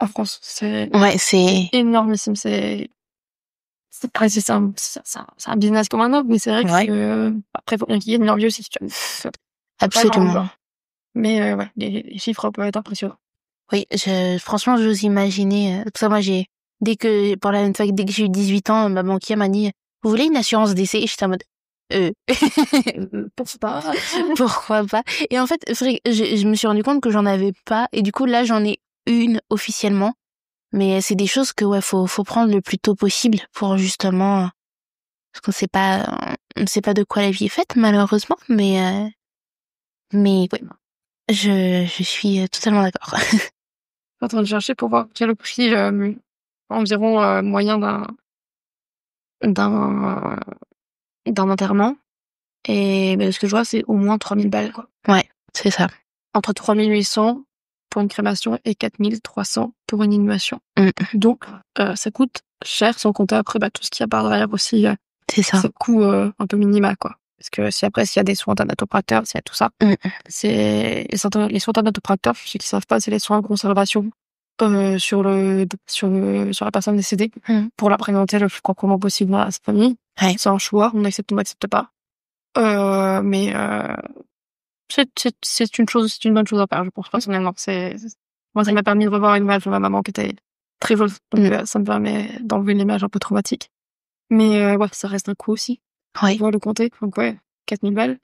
en France. C'est énormissime. C'est un business comme un autre, mais c'est vrai que après, faut bien qu'il y ait une envie aussi. Absolument. Mais ouais, les chiffres peuvent être impressionnants. Oui, franchement, j'ose imaginer. Pour ça, moi, dès que j'ai eu 18 ans, ma banquière m'a dit, vous voulez une assurance décès? Et j'étais en mode, pourquoi pas? Et en fait, je me suis rendu compte que j'en avais pas. Et du coup, là, j'en ai une officiellement. Mais c'est des choses que, ouais, faut prendre le plus tôt possible pour justement, parce qu'on ne sait pas de quoi la vie est faite, malheureusement. Mais ouais, je suis totalement d'accord. Je suis en train de chercher pour voir quel est le prix environ moyen d'un enterrement. Et ce que je vois, c'est au moins 3000 balles, quoi. Ouais, c'est ça. Entre 3800 pour une crémation et 4300 pour une inhumation. Donc, ça coûte cher, sans compter après tout ce qu'il y a par derrière aussi. C'est ça. C'est coût un peu minimal, quoi. Parce que s'il y a des soins thanatopracteurs, s'il y a tout ça, c'est les soins thanatopracteurs, ceux qui savent pas, c'est les soins de conservation sur la personne décédée pour la présenter le plus proprement possible à sa famille. Ouais. C'est un choix, on accepte ou on n'accepte pas. Mais c'est une bonne chose à faire, je pense, personnellement. Moi, ça m'a permis de revoir une image de ma maman qui était très jolie. Donc, ça me permet d'enlever une image un peu traumatique. Mais, ouais, ça reste un coût aussi. Ouais. Voir le compter. Donc, ouais, 4000 balles.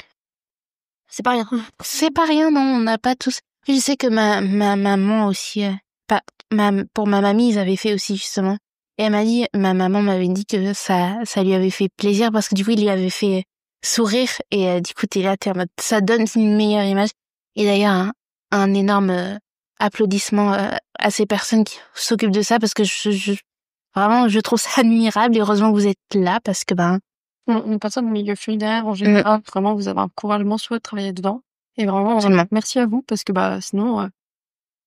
C'est pas rien. C'est pas rien, non, on n'a pas tous. Je sais que ma maman aussi, pour ma mamie, ils avaient fait aussi, justement. Et ma maman m'avait dit que ça lui avait fait plaisir parce que du coup, il lui avait fait sourire et du coup, t'es en mode, ça donne une meilleure image. Et d'ailleurs, un énorme applaudissement à ces personnes qui s'occupent de ça parce que vraiment, je trouve ça admirable et heureusement que vous êtes là parce que une personne au milieu funéraire, en général, vraiment, vous avez un courage monstrueux de travailler dedans. Et vraiment, merci à vous parce que sinon,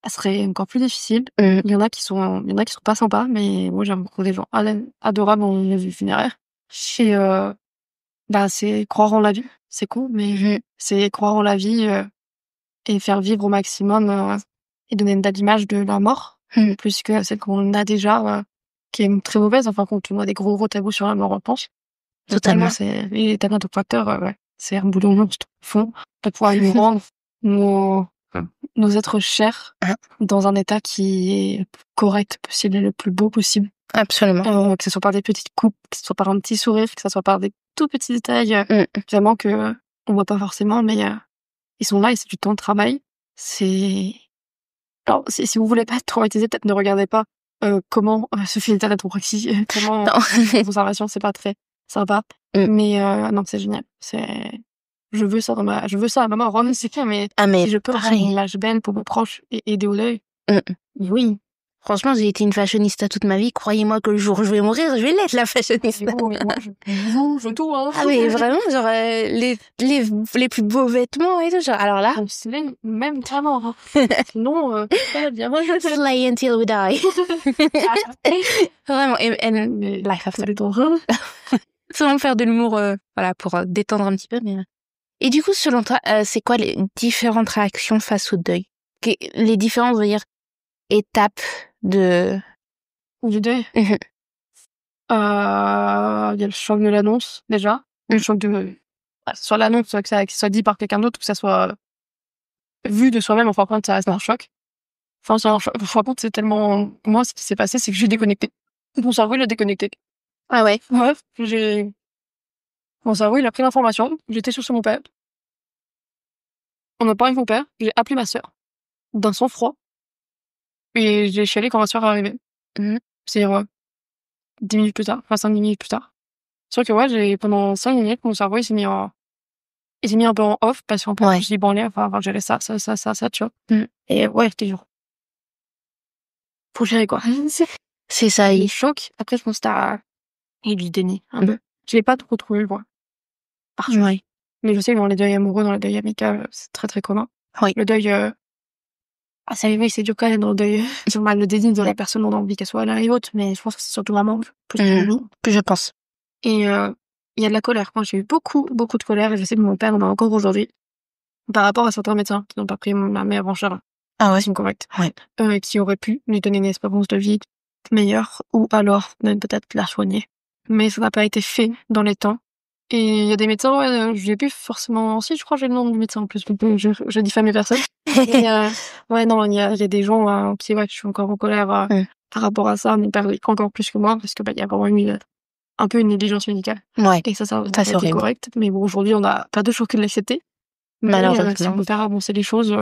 ça serait encore plus difficile. Il y en a qui sont pas sympas, mais moi, j'aime beaucoup des gens adorables en milieu funéraire. Et c'est croire en la vie. C'est con, mais c'est croire en la vie et faire vivre au maximum et donner une belle image de la mort, plus que celle qu'on a déjà. qui est très mauvaise. Enfin, quand on a des gros tabous sur la mort, on pense. Totalement. Les tableaux de facteurs, ouais. C'est un boulot monstre. Fond. De pouvoir nous rendre nos êtres chers dans un état qui est correct possible et le plus beau possible. Absolument. Que ce soit par des petites coupes, que ce soit par un petit sourire, que ce soit par des tout petits détails, vraiment que on voit pas forcément, mais ils sont là et c'est du temps de travail. Alors, si vous voulez pas être traumatisé, peut-être ne regardez pas comment se fait l'état d'atopraxie, comment l'observation, c'est pas très sympa. Mais non, c'est génial. Je veux ça à ma mort, c'est clair, mais si je peux rendre une image belle pour mes proches et aider au deuil. Oui. Franchement, j'ai été une fashionista toute ma vie. Croyez-moi que le jour où je vais mourir, je vais l'être, la fashionista. Mais moi, je tout, hein. Ah, mais vraiment, genre, les plus beaux vêtements et tout, genre, alors là. Même vraiment, hein. Sinon, ça va bien. Slay until we die. Vraiment, et life after. Seulement faire de l'humour, voilà, pour détendre un petit peu, mais. Et du coup, selon toi, c'est quoi les différentes réactions face au deuil? Les différentes, on va dire, étapes du deuil? Il y a le choc de l'annonce, déjà. Le choc soit l'annonce, soit que ça soit dit par quelqu'un d'autre, que ça soit vu de soi-même, enfin, quand ça reste un choc. Enfin, c'est un choc. Je me rends compte, c'est tellement... Moi, ce qui s'est passé, c'est que j'ai déconnecté. Mon cerveau, il a déconnecté. Ah ouais? Ouais, mon cerveau, il a pris l'information. J'étais sur mon père. On a parlé avec mon père. J'ai appelé ma sœur. D'un sang-froid. Et j'ai chialé quand ma sœur est arrivée. C'est 10 minutes plus tard. Enfin, 5 minutes plus tard. C'est vrai que, ouais, pendant 5 minutes, mon cerveau, il s'est mis un peu en off parce qu'en plus, je dis, bon, allez, enfin, gérer ça, tu vois. Et ouais, c'était dur. Faut gérer, quoi. C'est ça, il choc. Après, je pense que et du déni, un peu. Je l'ai pas trop trouvé, je vois. Ouais. Mais je sais que dans les deuils amoureux, dans les deuils amicaux, c'est très, très commun. Oui. Le deuil, c'est dur quand même dans le deuil. C'est mal le déni dans les personnes, on a envie qu'elles soient à l'un et l'autre, mais je pense que c'est surtout vraiment plus je pense. Et, il y a de la colère. Moi, j'ai eu beaucoup, beaucoup de colère et je sais que mon père en a encore aujourd'hui. Par rapport à certains médecins qui n'ont pas pris ma mère en charge. Ah ouais? C'est correct. Ouais. Qui auraient pu lui donner une espérance de vie meilleure ou alors même peut-être la soigner. Mais ça n'a pas été fait dans les temps. Et il y a des médecins, je l'ai plus forcément... Si, je crois que j'ai le nom du médecin en plus. Je diffame les personnes. Et, ouais, non, il y a des gens qui, ouais, je suis encore en colère par rapport à ça. Mon père, encore plus que moi, parce que, il y a vraiment eu un peu une négligence médicale. Ouais. Et ça c'est horrible. Correct. Mais bon, aujourd'hui, on n'a pas de choix que de l'accepter. Malheureusement. Si on peut faire avancer les choses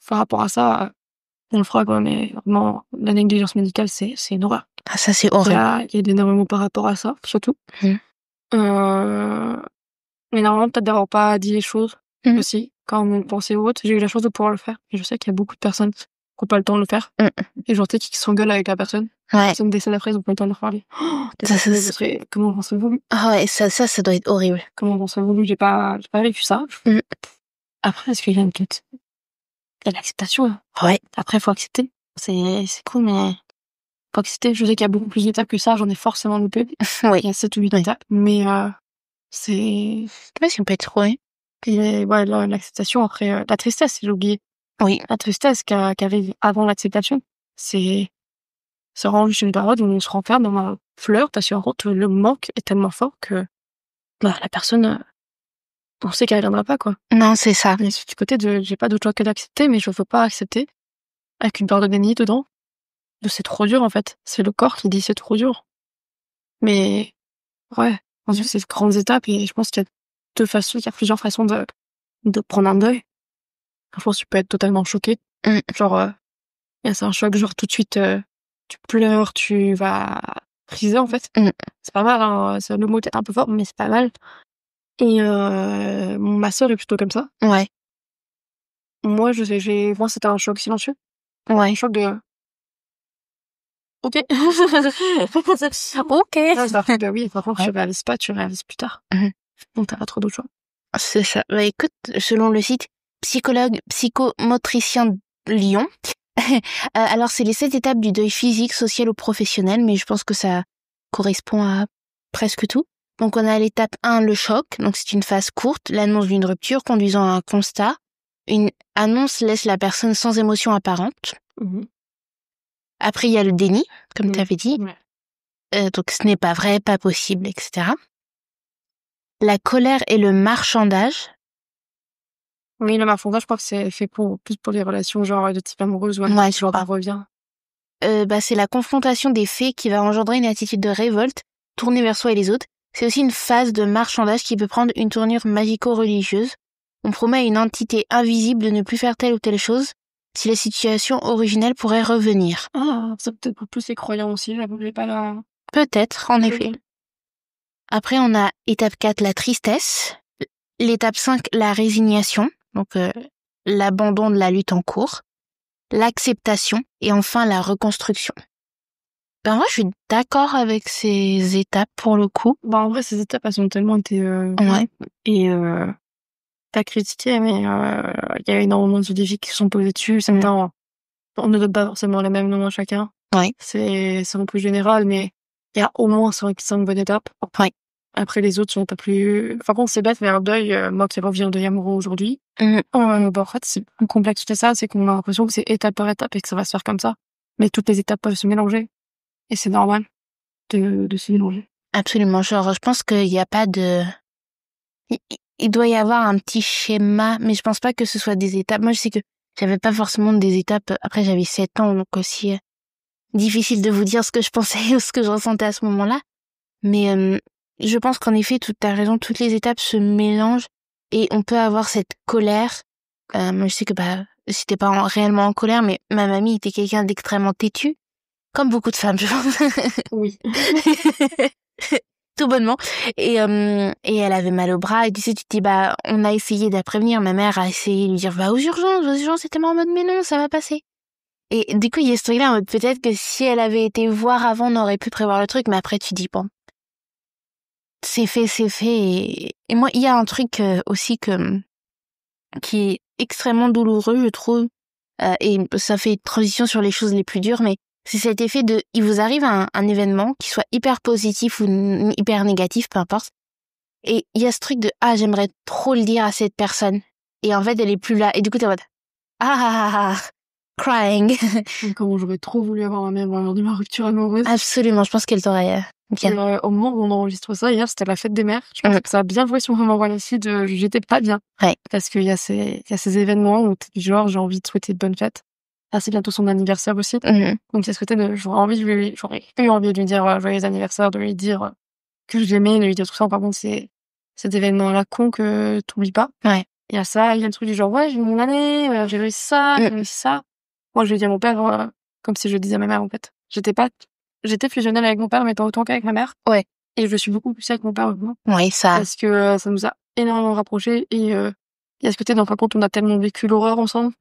par rapport à ça, on le fera, quoi. Mais vraiment, la négligence médicale, c'est une horreur. Ah, ça, c'est horrible. Il y a d'énormément par rapport à ça, surtout. Mais normalement, peut-être d'avoir pas dit les choses aussi, quand on pensait aux autres. J'ai eu la chance de pouvoir le faire. Et je sais qu'il y a beaucoup de personnes qui n'ont pas le temps de le faire. Et genre, qui s'engueulent avec la personne. Ouais. Personne décède après, ils n'ont pas le temps de leur parler. Comment on s'est voulu? Ah ouais, ça doit être horrible. Comment on s'est voulu? J'ai pas vécu ça. Après, est-ce qu'il y a il y a l'acceptation. Ouais. Après, faut accepter. C'est cool, mais faut accepter. Je sais qu'il y a beaucoup plus d'étapes que ça. J'en ai forcément loupé. Oui. Il y a 7 ou 8 étapes. Mais c'est... Je sais pas si on peut être trop, Et ouais, l'acceptation, après, la tristesse, j'ai oublié. Oui. La tristesse qui arrive avant l'acceptation, c'est vraiment juste une période où on se renferme dans un fleur parce qu'en fait, le manque est tellement fort que la personne, on sait qu'elle reviendra pas, quoi. Non, c'est ça. Et du côté j'ai pas d'autre choix que d'accepter, mais je veux pas accepter avec une peur de déni dedans. C'est trop dur, en fait. C'est le corps qui dit c'est trop dur. Mais, ouais. Ensuite, c'est de grandes étapes et je pense qu'il y a plusieurs façons de prendre un deuil. Je pense que tu peux être totalement choqué. Genre, c'est un choc, genre tout de suite, tu pleures, tu vas friser, en fait. C'est pas mal, hein. Le mot est peut-être un peu fort, mais c'est pas mal. Et ma sœur est plutôt comme ça. Ouais. Moi, moi, c'était un choc silencieux. Ouais. Un choc de... Ok. Ok. Oui, par contre, tu réalises pas, tu réalises plus tard. Donc, t'as pas trop d'autre choix. C'est ça. Bah, écoute, selon le site Psychologue Psychomotricien Lyon, alors c'est les 7 étapes du deuil physique, social ou professionnel, mais je pense que ça correspond à presque tout. Donc on a l'étape 1, le choc, donc c'est une phase courte, l'annonce d'une rupture conduisant à un constat. Une annonce laisse la personne sans émotion apparente. Après il y a le déni, comme tu avais dit. donc ce n'est pas vrai, pas possible, etc. La colère et le marchandage. Oui, le marchandage, je crois que c'est fait plus pour les relations genre de type amoureuse ou Ouais, je genre crois. revient. C'est la confrontation des faits qui va engendrer une attitude de révolte, tournée vers soi et les autres. C'est aussi une phase de marchandage qui peut prendre une tournure magico-religieuse. On promet à une entité invisible de ne plus faire telle ou telle chose si la situation originelle pourrait revenir. Ah, ça peut-être pour plus les croyants aussi, j'avoue, j'ai pas la... Peut-être, en effet. Après, on a étape 4, la tristesse. L'étape 5, la résignation, donc l'abandon de la lutte en cours. L'acceptation et enfin la reconstruction. Ben moi, je suis d'accord avec ces étapes pour le coup. Bah en vrai, ces étapes, elles ont tellement été... Ouais. Et pas critiqué, mais il y a énormément de défis qui sont posés dessus. Certains, on ne donne pas forcément les mêmes noms à chacun. Ouais. C'est un peu général, mais il y a au moins 5 bonnes étapes. Ouais. Après, les autres sont pas plus... Par contre, c'est bête, mais un deuil, moi qui reviens en deuil amoureux aujourd'hui, en fait, c'est plus complexe que ça, c'est qu'on a l'impression que c'est étape par étape et que ça va se faire comme ça. Mais toutes les étapes peuvent se mélanger. Et c'est normal de se mélanger. Absolument. Genre, je pense qu'il n'y a pas de... Il doit y avoir un petit schéma, mais je pense pas que ce soit des étapes. Moi, je sais que j'avais pas forcément des étapes. Après, j'avais 7 ans, donc aussi difficile de vous dire ce que je pensais ou ce que je ressentais à ce moment-là. Mais je pense qu'en effet, t'as raison, toutes les étapes se mélangent et on peut avoir cette colère. Moi, je sais que j'étais pas réellement en colère, mais ma mamie était quelqu'un d'extrêmement têtu, comme beaucoup de femmes, je pense. Oui. Tout bonnement. Et elle avait mal au bras. Et tu sais, tu te dis, on a essayé de la prévenir. Ma mère a essayé de lui dire, va aux urgences. C'était en mode, mais non, ça va passer. Et du coup, il y a ce truc-là en mode, peut-être que si elle avait été voir avant, on aurait pu prévoir le truc. Mais après, tu dis, bon, c'est fait. Et moi, il y a un truc aussi qui est extrêmement douloureux, je trouve. Et ça fait une transition sur les choses les plus dures, mais c'est cet effet de, il vous arrive un événement qui soit hyper positif ou hyper négatif, peu importe. Et il y a ce truc de, j'aimerais trop le dire à cette personne. Et en fait, elle est plus là. Et du coup, t'es en mode, crying. Comment j'aurais trop voulu avoir ma mère lors de ma rupture amoureuse. Absolument, je pense qu'elle t'aurait bien. Au moment où on enregistre ça, hier, c'était la fête des mères. Je pense que ça a bien joué sur mon moral aussi j'étais pas bien. Ouais. Parce qu'il y a ces événements où t'es du genre, j'ai envie de souhaiter de bonnes fêtes. C'est bientôt son anniversaire aussi. Donc j'ai souhaité j'aurais eu envie de lui dire joyeux anniversaire, de lui dire que je l'aimais, de lui dire tout ça. Par contre, c'est cet événement-là con que t'oublies pas. Ouais. Il y a ça, il y a le truc du genre, ouais, j'ai eu mon année, j'ai réussi ça, j'ai réussi ça. Moi, je l'ai dit à mon père, comme si je le disais à ma mère, en fait. J'étais fusionnelle avec mon père, mais pas autant qu'avec ma mère. Ouais. Et je suis beaucoup plus avec mon père maintenant. Oui, ça. Parce que ça nous a énormément rapprochés et il y a ce côté, dans fin de compte, on a tellement vécu l'horreur ensemble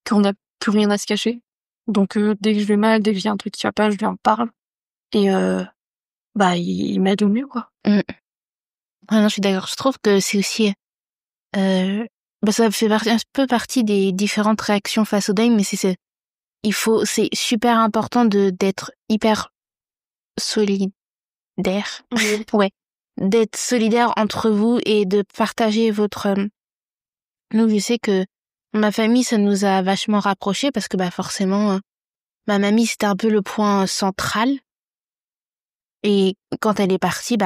qu'on n'a plus rien à se cacher. Donc, dès que je vais mal, dès que j'ai un truc qui va pas, je lui en parle. Et, il m'aide au mieux, quoi. Ouais, non, je suis d'accord. Je trouve que c'est aussi, ça fait un peu partie des différentes réactions face au deuil, mais c'est super important d'être hyper solidaire. Ouais. D'être solidaire entre vous et de partager votre... Nous, je sais que ma famille, ça nous a vachement rapprochés parce que forcément, ma mamie, c'était un peu le point central. Et quand elle est partie,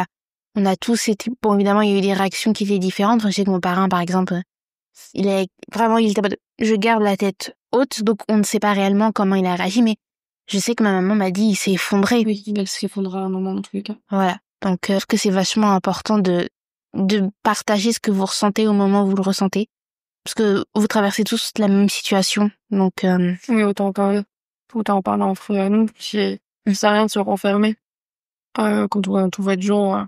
on a tous été... Bon, évidemment, il y a eu des réactions qui étaient différentes. Enfin, je sais que mon parrain, par exemple, il était pas de... Je garde la tête haute, donc on ne sait pas réellement comment il a réagi, mais je sais que ma maman m'a dit il s'est effondré. Oui, il s'effondrera à un moment dans tous les cas. Voilà. Donc, je trouve que c'est vachement important de partager ce que vous ressentez au moment où vous le ressentez. Parce que vous traversez tous la même situation. Donc, oui, autant en parler entre nous. Ça sert à rien de se renfermer. Quand on voit des gens,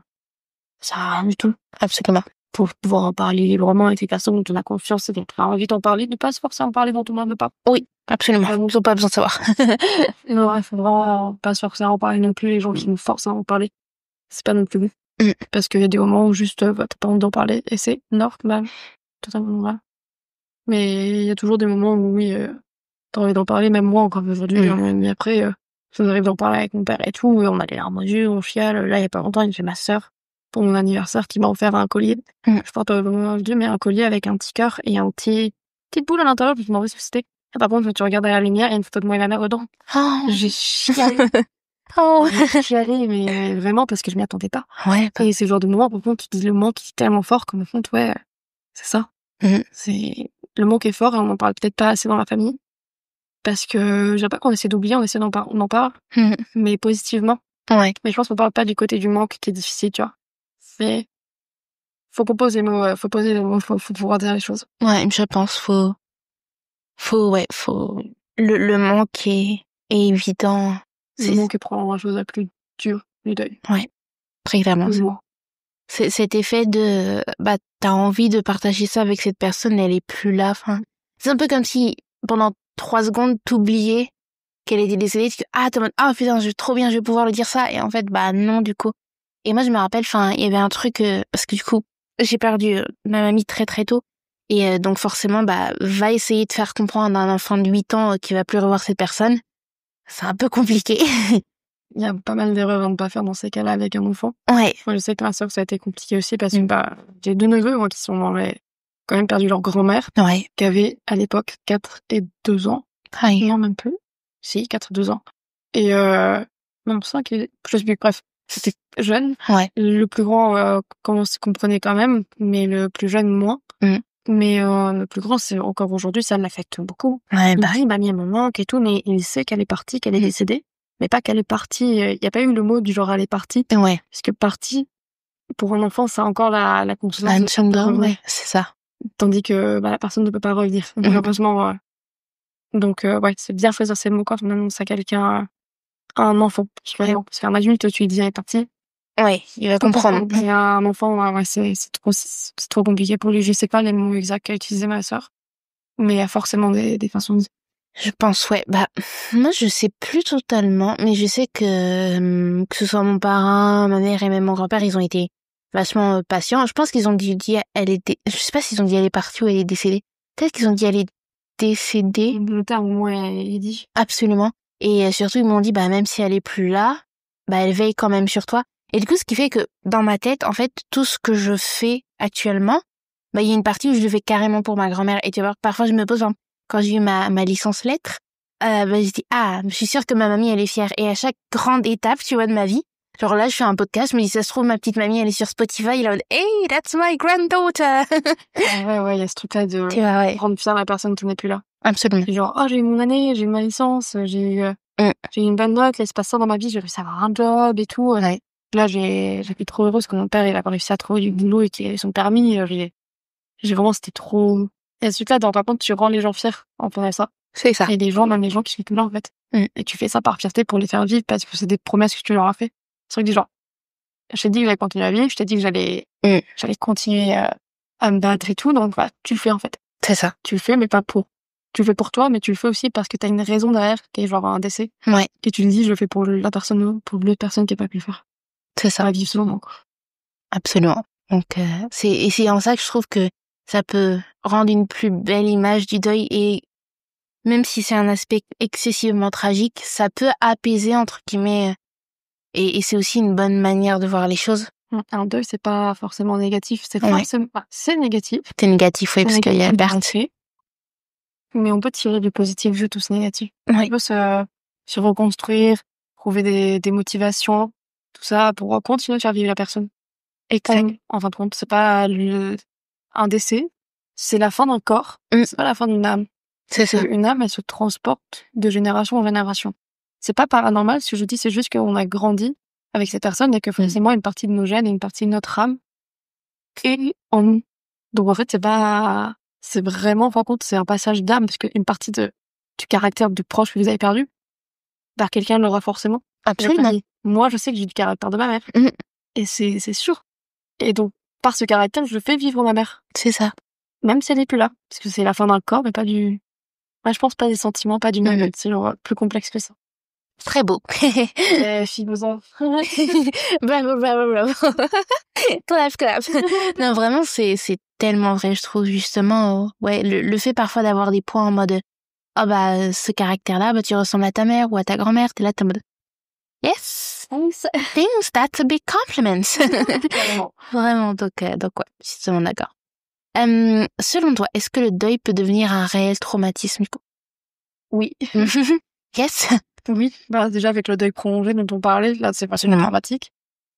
ça sert à rien du tout. Absolument. Pour pouvoir en parler librement avec les personnes dont on a confiance et dont on a envie d'en parler, ne pas se forcer à en parler dont on n'en veut pas. Oui, absolument. Ils n'ont pas besoin de savoir. Non, il faut vraiment pas se forcer à en parler non plus. Les gens qui nous forcent à en parler, c'est pas non plus bon. Parce qu'il y a des moments où juste t'as pas envie d'en parler et c'est normal, totalement normal. Mais il y a toujours des moments où oui, t'as envie d'en parler, même moi encore aujourd'hui. Mais après, ça nous arrive d'en parler avec mon père et tout, et on a les larmes aux yeux, on chiale. Là, il y a pas longtemps, il me fait ma sœur pour mon anniversaire qui m'a offert un collier. Je porte vraiment vieux, mais un collier avec un petit cœur et un petite boule à l'intérieur. Je me demandais ce que c'était. Et par contre, quand tu regardes à la lumière, il y a une photo de moi et ma mère dedans. Oh. J'ai chialé. Oh. Je suis allée, mais vraiment parce que je m'y attendais pas. Ouais. Et c'est le genre de moment, par contre, tu dis le manque qui est tellement fort, comme en fait, ouais, c'est ça. C'est le manque est fort et on en parle peut-être pas assez dans la famille. Parce que je dirais pas qu'on essaie d'oublier, on en parle, mais positivement. Ouais. Mais je pense qu'on parle pas du côté du manque qui est difficile, tu vois. Faut poser les mots, faut pouvoir dire les choses. Ouais, je pense, faut, le manque est évident. Le manque est probablement la chose la plus dure du deuil. Ouais. Très clairement. C'est cet effet de, t'as envie de partager ça avec cette personne, elle est plus là, enfin. C'est un peu comme si, pendant 3 secondes, t'oubliais qu'elle était décédée, tu t'es en mode, putain, trop bien, je vais pouvoir lui dire ça, et en fait, non, du coup. Et moi, je me rappelle, enfin, il y avait un truc, parce que du coup, j'ai perdu ma mamie très très tôt, et donc forcément, va essayer de faire comprendre à un enfant de 8 ans qu'il va plus revoir cette personne. C'est un peu compliqué. Il y a pas mal d'erreurs à ne pas faire dans ces cas-là avec un enfant. Ouais. Moi, je sais que ma sœur, ça a été compliqué aussi parce que, j'ai 2 neveux, moi, qui sont quand même perdu leur grand-mère. Ouais. Qui avait, à l'époque, 4 et 2 ans. Non, même plus. Si, 4 et 2 ans. Et, même 5 et, je sais plus, bref. C'était jeune. Ouais. Le plus grand, comprenait quand même, mais le plus jeune, moins. Mais, le plus grand, c'est encore aujourd'hui, ça l'affecte beaucoup. Ouais, Il dit, mamie, elle me manque et tout, mais il sait qu'elle est partie, qu'elle est décédée. Mais pas qu'elle est partie, il y a pas eu le mot du genre elle est partie. Ouais. Parce que partie, pour un enfant, ça a encore la consonance. Ouais, c'est ça. Tandis que, la personne ne peut pas revenir. Malheureusement, donc, ouais, c'est bien choisir ces mots quand on annonce à quelqu'un, à un enfant. Parce qu'un adulte, tu lui dis elle est partie. Ouais, il va comprendre. Mais un enfant, ouais, c'est trop compliqué pour lui. Je sais pas les mots exacts qu'a utilisé ma sœur. Mais il y a forcément des façons de dire. Je pense, ouais. Moi, je sais plus totalement, mais je sais que ce soit mon parrain, ma mère et même mon grand-père, ils ont été vachement patients. Je pense qu'ils ont dit je sais pas s'ils ont dit elle est partie ou elle est décédée. Peut-être qu'ils ont dit elle est décédée. Le terme, moi, il dit. Absolument. Et surtout, ils m'ont dit, même si elle est plus là, elle veille quand même sur toi. Et du coup, ce qui fait que, dans ma tête, en fait, tout ce que je fais actuellement, il y a une partie où je le fais carrément pour ma grand-mère. Et tu vois, parfois, je me pose, quand j'ai eu ma licence lettres, je dis, je suis sûre que ma mamie, elle est fière. Et à chaque grande étape, tu vois, de ma vie, genre là, je fais un podcast, je me dis, ça se trouve, ma petite mamie, elle est sur Spotify, elle est en mode, hey, that's my granddaughter. Ouais, il y a ce truc-là de rendre fière la personne qui n'est plus là. Absolument. C'est genre, j'ai eu mon année, j'ai eu ma licence, j'ai eu une bonne note, là, il se passe ça dans ma vie, j'ai réussi à avoir un job et tout. Ouais. Là, j'étais trop heureuse que mon père, il a réussi à trouver du boulot et qu'il avait son permis. J'ai vraiment, c'était trop... Et à ce truc-là, par contre, tu rends les gens fiers en faisant ça. C'est ça. Et même les gens qui sont plus là, en fait. Et tu fais ça par fierté pour les faire vivre parce que c'est des promesses que tu leur as fait. C'est vrai que genre, je t'ai dit que j'allais continuer à vivre, je t'ai dit que j'allais continuer à me battre et tout, donc tu le fais, en fait. C'est ça. Tu le fais, mais pas pour. Tu le fais pour toi, mais tu le fais aussi parce que t'as une raison derrière, qui est genre un décès. Ouais. Et tu le dis, je le fais pour l'autre personne qui a pas pu le faire. C'est ça. Ça va vivre ce moment, quoi. Absolument. Donc, c'est en ça que je trouve que ça peut rendre une plus belle image du deuil, et même si c'est un aspect excessivement tragique, ça peut apaiser, entre guillemets, et c'est aussi une bonne manière de voir les choses. Un deuil, c'est pas forcément négatif, c'est forcément, c'est négatif. C'est négatif, oui, parce qu'il y a la perte. Mais on peut tirer du positif de tout ce négatif. Oui. On peut se reconstruire, trouver des motivations, tout ça, pour continuer de faire vivre la personne. Et en fin de compte, c'est pas un décès, c'est la fin d'un corps, c'est pas la fin d'une âme. C'est ça. Une âme, elle se transporte de génération en génération. C'est pas paranormal, ce que je dis, c'est juste qu'on a grandi avec cette personne et que forcément une partie de nos gènes et une partie de notre âme est en nous. Donc en fait, c'est vraiment, en fin de compte, c'est un passage d'âme, parce qu'une partie du caractère du proche que vous avez perdu, quelqu'un l'aura forcément. Absolument. Moi, je sais que j'ai du caractère de ma mère. Et c'est sûr. Et donc, par ce caractère, je fais vivre ma mère. C'est ça. Même si elle n'est plus là. Parce que c'est la fin d'un corps, mais pas du... Moi, je pense pas des sentiments, pas d'une âme. C'est genre plus complexe que ça. Très beau. Philosophe. Bravo. Clap. Non, vraiment, c'est tellement vrai, je trouve, justement. Ouais, le fait parfois d'avoir des points en mode, ce caractère-là, tu ressembles à ta mère ou à ta grand-mère, t'es là, t'es en mode, yes, thanks, that's a big compliment. Vraiment, donc ouais, je suis totalement d'accord. Selon toi, est-ce que le deuil peut devenir un réel traumatisme, du coup? Oui. Yes. Oui, déjà avec le deuil prolongé dont on parlait, là c'est facilement dramatique.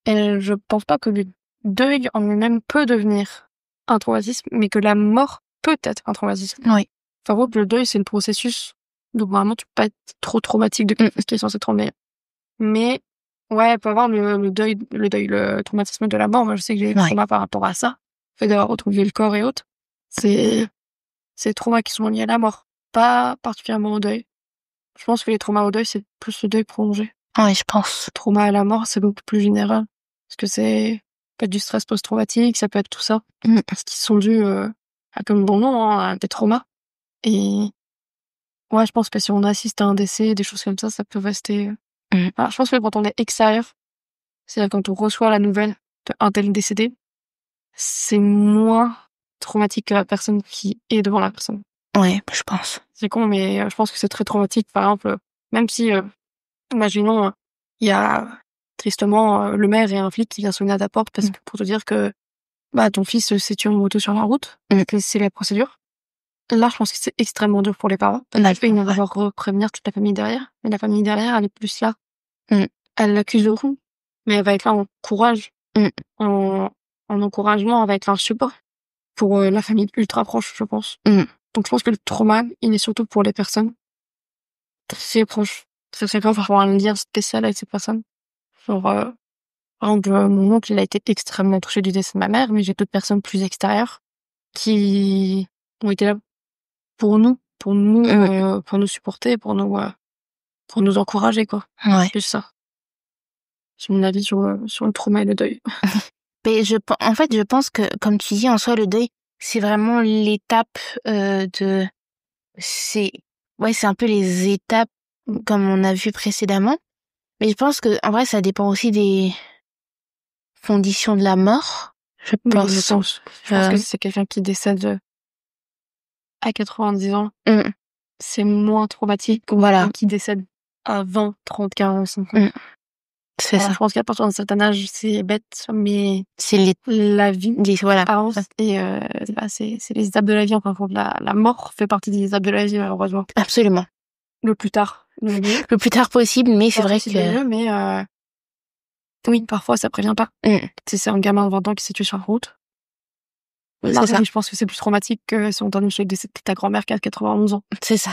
Et je pense pas que le deuil en lui-même peut devenir un traumatisme, mais que la mort peut être un traumatisme. Oui. Enfin, le deuil, c'est le processus. Donc, vraiment, tu peux pas être trop traumatique de quelque chose qui est censé te rendre meilleur. Mais, ouais, peut avoir le deuil, le traumatisme de la mort. Moi, je sais que j'ai des traumas par rapport à ça. Le fait d'avoir retrouvé le corps et autres. C'est des traumas qui sont liés à la mort. Pas particulièrement au deuil. Je pense que les traumas au deuil, c'est plus le deuil prolongé. Oui, je pense. Le trauma à la mort, c'est beaucoup plus général. Parce que ça peut être du stress post-traumatique, ça peut être tout ça. Parce qu'ils sont dus à, comme bon nom, à des traumas. Et ouais, je pense que si on assiste à un décès, des choses comme ça peut rester... Alors, je pense que quand on est extérieur, c'est-à-dire quand on reçoit la nouvelle d'un tel décédé, c'est moins traumatique que la personne qui est devant la personne. Ouais, je pense. C'est con, mais je pense que c'est très traumatique. Par exemple, même si, imaginons, il y a tristement le maire et un flic qui vient sonner à ta porte parce que pour te dire que ton fils s'est tué en moto sur la route, que c'est la procédure. Là, je pense que c'est extrêmement dur pour les parents. Parce qu'ils vont devoir prévenir toute la famille derrière. Mais la famille derrière, elle est plus là. Elle l'accuse de coup. Mais elle va être là en courage. En encouragement, elle va être là en support. Pour la famille ultra proche, je pense. Donc, je pense que le trauma, il est surtout pour les personnes très proches. Très proches, avoir un lien spécial avec ces personnes. Genre, par exemple, mon oncle, il a été extrêmement touché du décès de ma mère, mais j'ai d'autres personnes plus extérieures qui ont été là pour nous supporter, pour nous encourager, quoi. Ouais. C'est ça. C'est mon avis sur le trauma et le deuil. Mais en fait, je pense que, comme tu dis, en soi, le deuil, c'est vraiment l'étape c'est un peu les étapes comme on a vu précédemment. Mais je pense que, en vrai, ça dépend aussi des conditions de la mort. Je pense que c'est quelqu'un qui décède à 90 ans. C'est moins traumatique que quelqu'un qui décède à 20, 30, 40, 50. C'est ça. Je pense qu'à partir d'un certain âge, c'est bête, mais c'est la vie. Voilà. Et c'est les étapes de la vie. Enfin, la mort fait partie des étapes de la vie, malheureusement. Absolument. Le plus tard. Le plus tard possible, mais c'est vrai que... Mais oui, parfois, ça prévient pas. C'est un gamin de 20 ans qui s'est tué sur la route. Là, je pense que c'est plus traumatique que si on t'annonce le décès de ta grand-mère qui a 91 ans. C'est ça.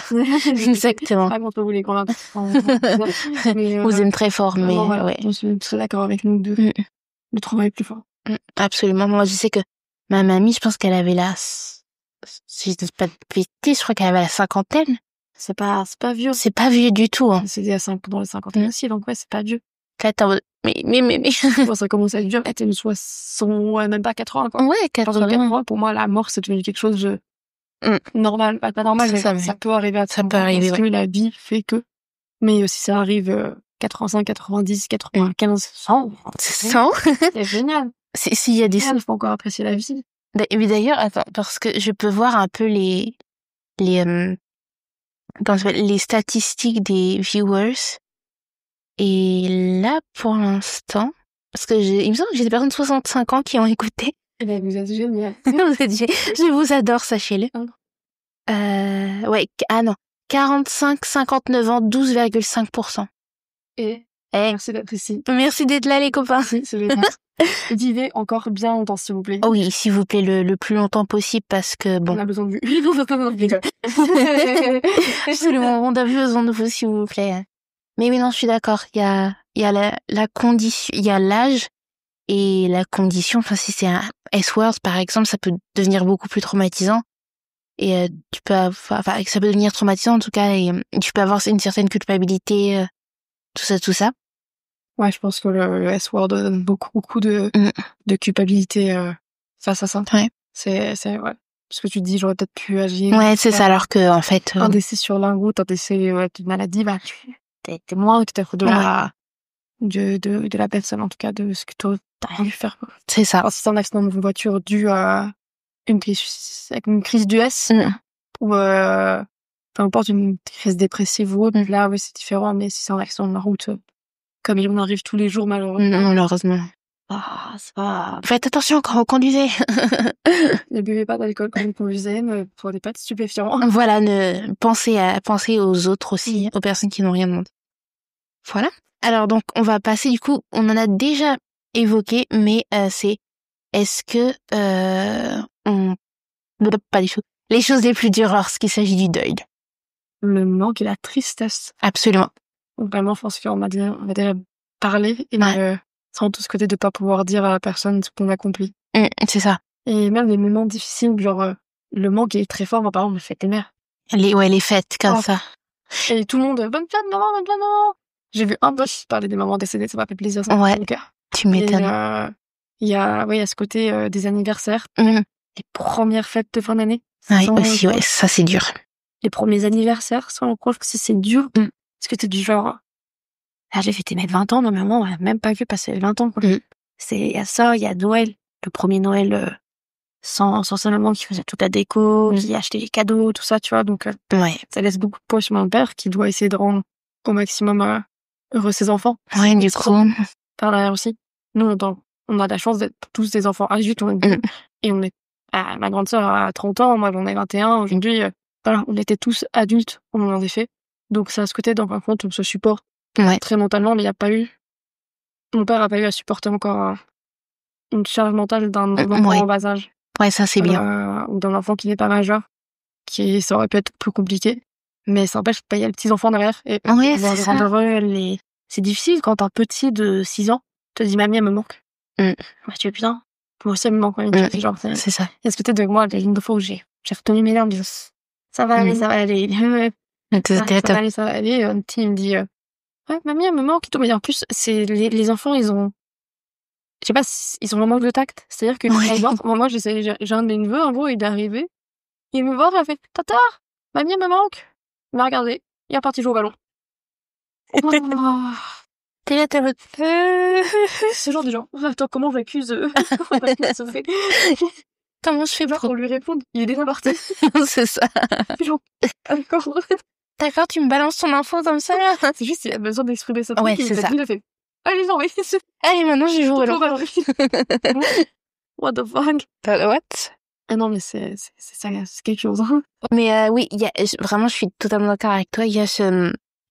Exactement. Vraiment, vous les grands vous aimez très fort, mais ouais. Je suis très d'accord avec nous deux. Le trauma est plus fort. Absolument. Moi, je sais que ma mamie, je pense qu'elle avait si je dis pas de bêtises, je crois qu'elle avait la cinquantaine. C'est pas vieux. C'est pas vieux du tout, hein. C'est dans les cinquantaines aussi, donc ouais, c'est pas vieux. Mais. Ça commence à être vieux. Elle soit même pas 80, quoi. Ouais, 80. Pour moi, la mort, c'est devenu quelque chose de normal. Pas normal, mais ça peut arriver à tout moment. Parce que la vie fait que. Mais si ça arrive 85, 90, 95, 100. 100? C'est génial. S'il y a des... Il faut encore apprécier la vie. Mais d'ailleurs, attends, parce que je peux voir un peu les statistiques des viewers. Et là, pour l'instant, parce que il me semble que j'ai des personnes de 65 ans qui ont écouté. Eh ben, vous êtes génial. Je vous adore, sachez-le. Ouais, 45, 59 ans, 12,5%. Merci d'être ici. Merci d'être là, les copains. C'est génial. Vivez encore bien longtemps, s'il vous plaît. Oh oui, s'il vous plaît, le plus longtemps possible, parce que bon. On a besoin de vous. Absolument, on a besoin de vous, s'il vous plaît. Mais oui, non, je suis d'accord. Il y a la condition, il y a l'âge et la condition. Enfin, si c'est un S-word, par exemple, ça peut devenir beaucoup plus traumatisant. Et ça peut devenir traumatisant, en tout cas, et tu peux avoir une certaine culpabilité, tout ça. Ouais, je pense que le S-word donne beaucoup de culpabilité face à ça. Ouais. C'est ouais. Parce que tu te dis, j'aurais peut-être pu agir. Ouais, c'est ça, alors que, en fait... Un décès sur la route, un décès d'une maladie, t'es moins peut-être de la personne, en tout cas, de ce que t'as dû faire. C'est ça. Alors, si c'est un accident de voiture dû à une crise du S, ou peu importe, une crise dépressive ou autre, là, oui, c'est différent, mais si c'est un accident de la route, comme il en arrive tous les jours, malheureusement. C'est pas... Faites attention quand vous conduisez. Ne buvez pas d'alcool quand vous conduisez, ne prenez pas de stupéfiants. Voilà, pensez aux autres aussi, aux personnes qui n'ont rien demandé. Voilà. Alors donc, on va passer du coup, on en a déjà évoqué, mais c'est est-ce que on... Pas du tout. Les choses les plus dures lorsqu'il s'agit du deuil. Le manque et la tristesse. Absolument. Donc, vraiment, je pense qu'on a déjà parlé. Et sans tout ce côté de pas pouvoir dire à la personne ce qu'on accomplit. C'est ça. Et même les moments difficiles, genre le manque est très fort. Moi, par exemple, les fêtes des mères. Les fêtes comme ça. Et tout le monde, bonne fête, maman, bonne fête, maman. J'ai vu un post parler des mamans décédées, ça m'a fait plaisir. Ça ouais, mon cœur. Tu m'étonnes. Il y a ce côté des anniversaires, les premières fêtes de fin d'année. Ouais, aussi, ouais, ça c'est dur. Les premiers anniversaires, sans le croire que c'est dur. Parce que t'es du genre, j'ai fêté mes 20 ans, ma maman, on a même pas vu passer les 20 ans, quoi. Il y a ça, il y a Noël, le premier Noël, sans sa maman qui faisait toute la déco, qui achetait les cadeaux, tout ça, tu vois. Donc, ça laisse beaucoup de poids sur mon père qui doit essayer de rendre au maximum heureux ses enfants. Ouais, du coup. Par derrière aussi. Nous, on a la chance d'être tous des enfants adultes, et on est, ma grande sœur a 30 ans, moi j'en ai 21, aujourd'hui, voilà, on était tous adultes au moment des faits. Donc, ça a ce côté, dans un compte, on se supporte très mentalement, mais il n'y a pas eu, mon père a pas eu à supporter encore une charge mentale d'un enfant en bas âge. Ouais, ça c'est bien. Ou d'un enfant qui n'est pas majeur, ça aurait pu être plus compliqué. Mais ça n'empêche qu'il y a les petits-enfants derrière. Et c'est ça. C'est difficile quand un petit de 6 ans te dit « Mamie, elle me manque ». Tu es putain, moi aussi, elle me manque. C'est ça. Il y a ce côté de moi, il y a une fois où j'ai retenu mes larmes en disant « Ça va aller, ça va aller. » Ça va aller. Un petit, il me dit « Ouais, mamie, elle me manque. » Mais en plus, les enfants, ils ont... Je sais pas, ils ont un manque de tact. C'est-à-dire que, par exemple, moi, j'ai un de mes neveux, un jour, il est arrivé, il me voit, il a fait « Tata, mamie, elle me manque. » Il m'a regardé, il est reparti jouer au ballon. T'es là, ce genre de gens. Attends, comment j'accuse Comment je fais pour lui répondre? Il est déjà parti. C'est ça. Genre, d'accord, tu me balances ton info comme ça, là. C'est juste, il a besoin d'exprimer ça. Ouais, c'est ça. Il a fait, allez, non, allez, maintenant, je joue au ballon. What the fuck? What? Ah non, mais c'est quelque chose. Mais oui, vraiment, je suis totalement d'accord avec toi. Il y a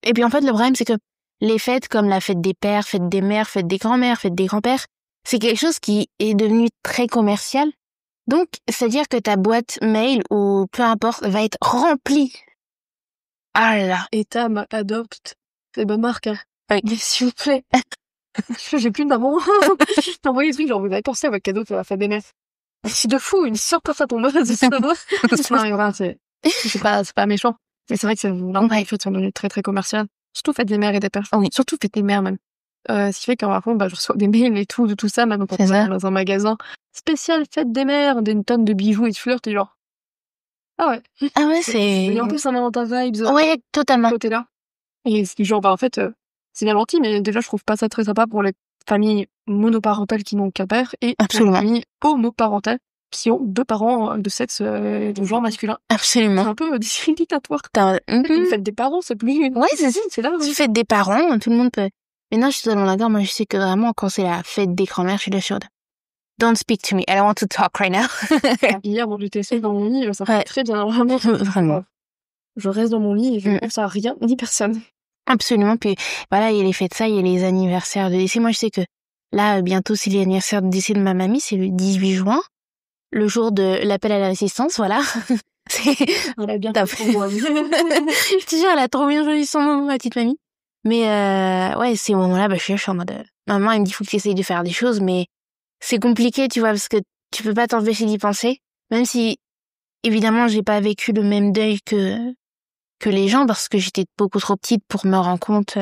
et puis en fait, le problème, c'est que les fêtes comme la fête des pères, fête des mères, fête des grands-mères, fête des grands-pères, c'est quelque chose qui est devenu très commercial. Donc, c'est-à-dire que ta boîte mail ou peu importe va être remplie. Ah là. Etam, Adopt, c'est bonne marque. Hein. S'il vous plaît. J'ai plus de maman. T'as envoyé des trucs, genre, vous avez pensé à votre cadeau pour la fête des mères. C'est de fou, une surprise à ton meuf, c'est pas méchant. Mais c'est vrai que c'est les fêtes sont devenues très très commerciales. Surtout fête des mères et des pères. Oui. Surtout fête des mères même. Ce qui fait qu'en fond, je reçois des mails et tout, de tout ça, même quand on va dans un magasin spécial fête des mères, d'une tonne de bijoux et de fleurs, t'es genre. Ah ouais. Ah ouais, c'est. Et en plus, ça m'a dans ta vibes. Ouais, totalement. Côté-là. Et ce qui genre, en fait, c'est bien gentil, mais déjà, je trouve pas ça très sympa pour les familles monoparentales qui n'ont qu'un père et les familles homoparentales qui ont 2 parents de sexe de genre masculin. Absolument. C'est un peu discriminatoire. Une fête des parents, c'est plus... Ouais, c'est là. Une fête des parents, tout le monde peut... Mais non, je suis totalement d'accord. Moi, je sais que vraiment, quand c'est la fête des grands-mères, je suis là chaude. Don't speak to me. I don't want to talk right now. Hier, bon, j'étais seule dans mon lit, ça fait très bien. Vraiment. Je reste dans mon lit et je pense à rien ni personne. Absolument. Puis voilà, il y a les fêtes ça, il y a les anniversaires de décès. Moi, je sais que là, bientôt, c'est l'anniversaire de décès de ma mamie. C'est le 18 juin. Le jour de l'appel à la résistance, voilà. Elle a bien fait trop je te jure, elle a trop bien choisi son moment, ma petite mamie. Mais ouais, ces moments-là, je suis en mode... Maman, elle me dit, faut que tu essayes de faire des choses, mais c'est compliqué, tu vois, parce que tu peux pas t'empêcher d'y penser. Même si, évidemment, j'ai pas vécu le même deuil que les gens, parce que j'étais beaucoup trop petite pour me rendre compte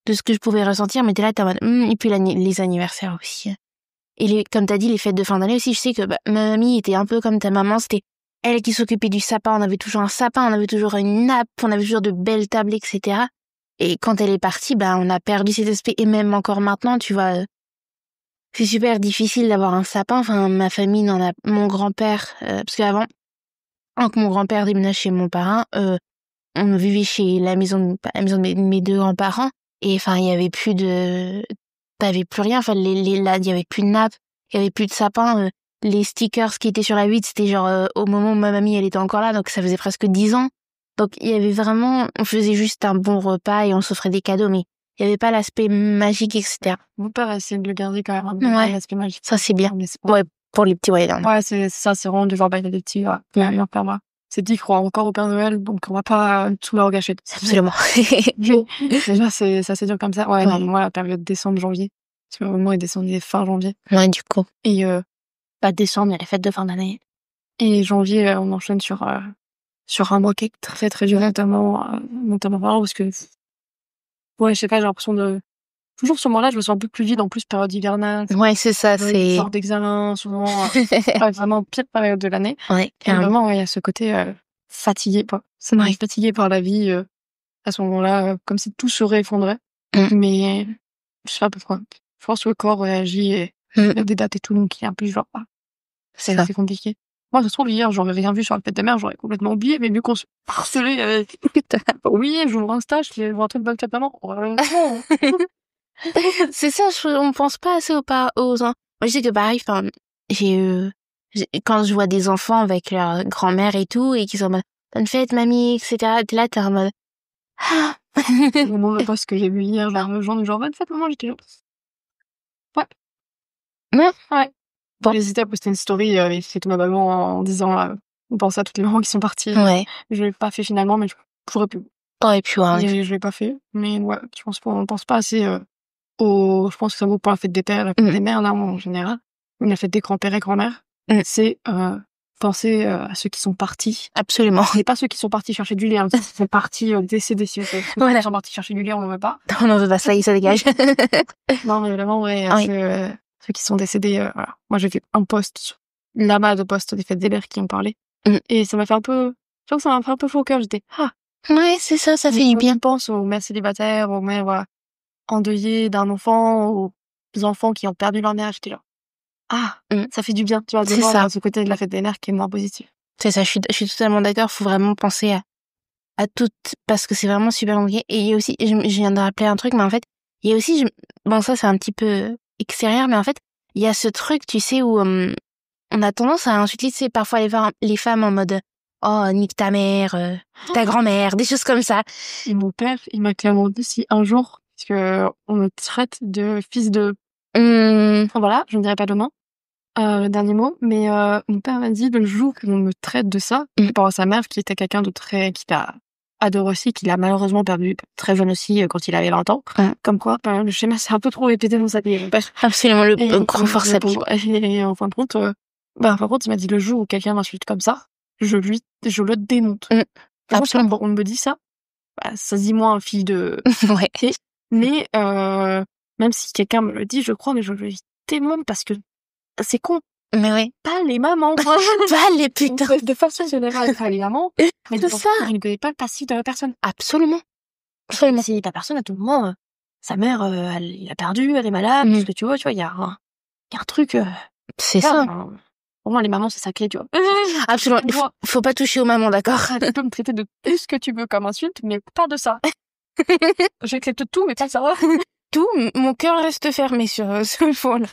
de ce que je pouvais ressentir. Mais t'es là, t'es en mode... Et puis les anniversaires aussi. Et comme t'as dit, les fêtes de fin d'année aussi, je sais que ma mamie était un peu comme ta maman, c'était elle qui s'occupait du sapin, on avait toujours un sapin, on avait toujours une nappe, on avait toujours de belles tables, etc. Et quand elle est partie, on a perdu cet aspect, et même encore maintenant, tu vois, c'est super difficile d'avoir un sapin, enfin, ma famille n'en a, mon grand-père, parce qu'avant, quand mon grand-père déménage chez mon parrain, on vivait chez la maison de mes 2 grands-parents, et enfin, il y avait plus de... T'avais plus rien, enfin, il y avait plus de nappe, il y avait plus de sapin, les stickers qui étaient sur la hutte, c'était genre au moment où ma mamie, elle était encore là, donc ça faisait presque 10 ans. Donc, il y avait vraiment, on faisait juste un bon repas et on s'offrait des cadeaux, mais il y avait pas l'aspect magique, etc. Mon père a essayé de le garder quand même, Ouais. l'aspect magique. Ça, c'est bien. Mais c'est pas... Ouais, pour les petits, ouais. Ouais, c'est ça, c'est vraiment du genre, il y a des petits, mon père, moi. C'est dit, il croit encore au Père Noël, donc on va pas tout leur gâcher. Absolument. Déjà, c'est assez dur comme ça. Ouais, non, moi, la période décembre-janvier. Parce que vraiment, il descendait fin janvier. Ouais, du coup. Et, décembre, il y a les fêtes de fin d'année. Et janvier, on enchaîne sur un mois qui est très, très dur, notamment parce que, ouais, je sais pas, j'ai l'impression de, toujours ce mois-là, je me sens un peu plus vide, en plus, période hivernale. Ouais, c'est ça, c'est... Sorte d'examen, souvent, vraiment pire période de l'année. Ouais, Et vraiment, ouais, il y a ce côté, fatigué, quoi. Ça m'a fatigué par la vie, à ce moment-là, comme si tout se réeffondrait. Mais, je sais pas pourquoi. Je pense que le corps réagit et il y a des dates et tout, donc il est un peu genre, c'est assez compliqué. Moi, ça se trouve, hier, j'aurais rien vu sur la fête des mères, j'aurais complètement oublié, mais vu qu'on se harcelait, t'as pas oublié, j'ouvre Insta, je vois un truc de bonne fête maman. C'est ça, on pense pas assez aux gens. Moi, je sais que pareil, enfin, quand je vois des enfants avec leur grand-mère et tout, et qu'ils sont en mode, bonne fête, mamie, etc., t'es là, t'es en mode, Au moment de poste que j'ai vu hier, genre, bonne fête, maman, j'étais genre, ouais. Bon. J'hésitais à poster une story, c'est tout ma maman en disant, on pense à toutes les mamans qui sont parties. Ouais. Je l'ai pas fait finalement, mais j'aurais pu. T'aurais pu, hein. Je l'ai pas fait. Mais ouais, je pense qu'on pense pas assez, je pense que ça vaut pour la fête des pères, la fête des mères, là, en général. La fête des grands-pères et grand-mères. C'est, penser à ceux qui sont partis. Absolument. Et pas ceux qui sont partis chercher du lait, ceux qui sont partis décédés. Si voilà. Ceux qui sont partis chercher du lait, on n'en veut pas. On n'en veut pas, ça y est, ça dégage. Non, mais vraiment, ouais, ceux qui sont décédés, voilà. Moi, j'ai fait un post, l'amas de posts des fêtes des mères qui ont parlé. Et ça m'a fait un peu, je crois que ça m'a fait un peu chaud au cœur. J'étais, ouais, c'est ça fait du bien. Je pense aux mères célibataires, aux mères, endeuillées d'un enfant, aux enfants qui ont perdu leur mère. J'étais là, ça fait du bien, tu vois, de voir ce côté de la fête des mères qui est moins positif. C'est ça, je suis totalement d'accord. Faut vraiment penser à toutes, parce que c'est vraiment super compliqué. Et il y a aussi, je viens de rappeler un truc, mais en fait, il y a aussi, bon, ça c'est un petit peu extérieur, mais en fait, il y a ce truc, tu sais, où on a tendance à insulter, tu sais, parfois les femmes en mode, oh, nique ta mère, ta grand-mère, des choses comme ça. Et mon père, il m'a clairement dit si un jour, parce que on me traite de fils de... Voilà, je ne dirai pas le nom, le dernier mot, mais mon père m'a dit le jour qu'on me traite de ça, par rapport à sa mère, qui était quelqu'un de très... qui l'a adoré aussi, qu'il a malheureusement perdu très jeune aussi, quand il avait 20 ans. Comme quoi, le schéma s'est un peu trop répété dans sa vie, mon père. Absolument, le grand force à pied. Et en fin de compte, il m'a dit le jour où quelqu'un m'insulte comme ça, je le démonte. Absolument. On me dit ça, ça se dit moins fille de... ouais. Mais même si quelqu'un me le dit, je crois, mais je le démonte parce que c'est con. Mais ouais. Pas les mamans. Pas les putains. De façon générale, pas les mamans. Mais de ça. Il ne connaît pas le passif de la personne. Absolument. Si la personne, à tout moment, sa mère, elle a perdu, elle est malade, tout ce que tu vois, il y a un truc... c'est ça. Pour moi, les mamans, c'est sacré, tu vois. Absolument. Faut pas toucher aux mamans, d'accord? Tu peux me traiter de tout ce que tu veux comme insulte, mais pas de ça. J'accepte tout, mais pas ça. Tout, mon cœur reste fermé sur ce point-là.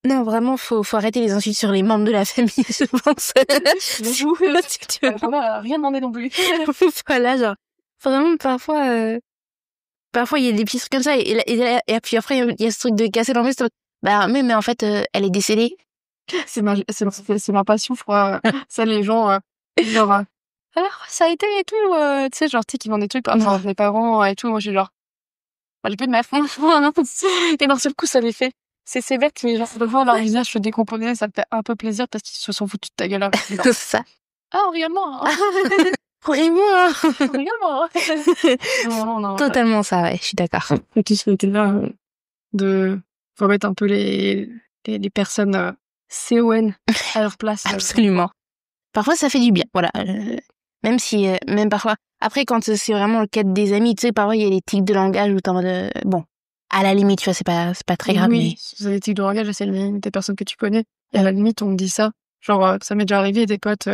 Non, vraiment, faut arrêter les insultes sur les membres de la famille, je pense. On n'a rien demandé non plus. Voilà, genre, vraiment, parfois, il y a des petits trucs comme ça, et puis après, il y a ce truc de casser l'ambiance. Mais en fait, elle est décédée. C'est ma passion, je crois. Ça, les gens, genre, alors, ça a été et tout, tu sais, genre, qui vendent des trucs par exemple, mes parents et tout. Moi, je suis genre, j'ai plus de meuf. Et d'un seul coup, ça les fait. C'est bête, mais genre, de voir leur visage se décomposer, ça te fait un peu plaisir parce qu'ils se sont foutus de ta gueule. C'est ça. Regarde-moi. Regarde-moi. Regarde-moi. Non. Totalement ça, ouais, je suis d'accord. Et tout ce était là, de remettre un peu les personnes, CON à leur place. Absolument. Parfois, ça fait du bien, voilà. Même si, même parfois, après, quand c'est vraiment le cadre des amis, tu sais, parfois, il y a les tics de langage où t'es en mode, bon, à la limite, tu vois, c'est pas très grave, oui, mais... les tics de langage, c'est des personnes que tu connais. Et à la limite, on me dit ça. Genre, ça m'est déjà arrivé, des potes,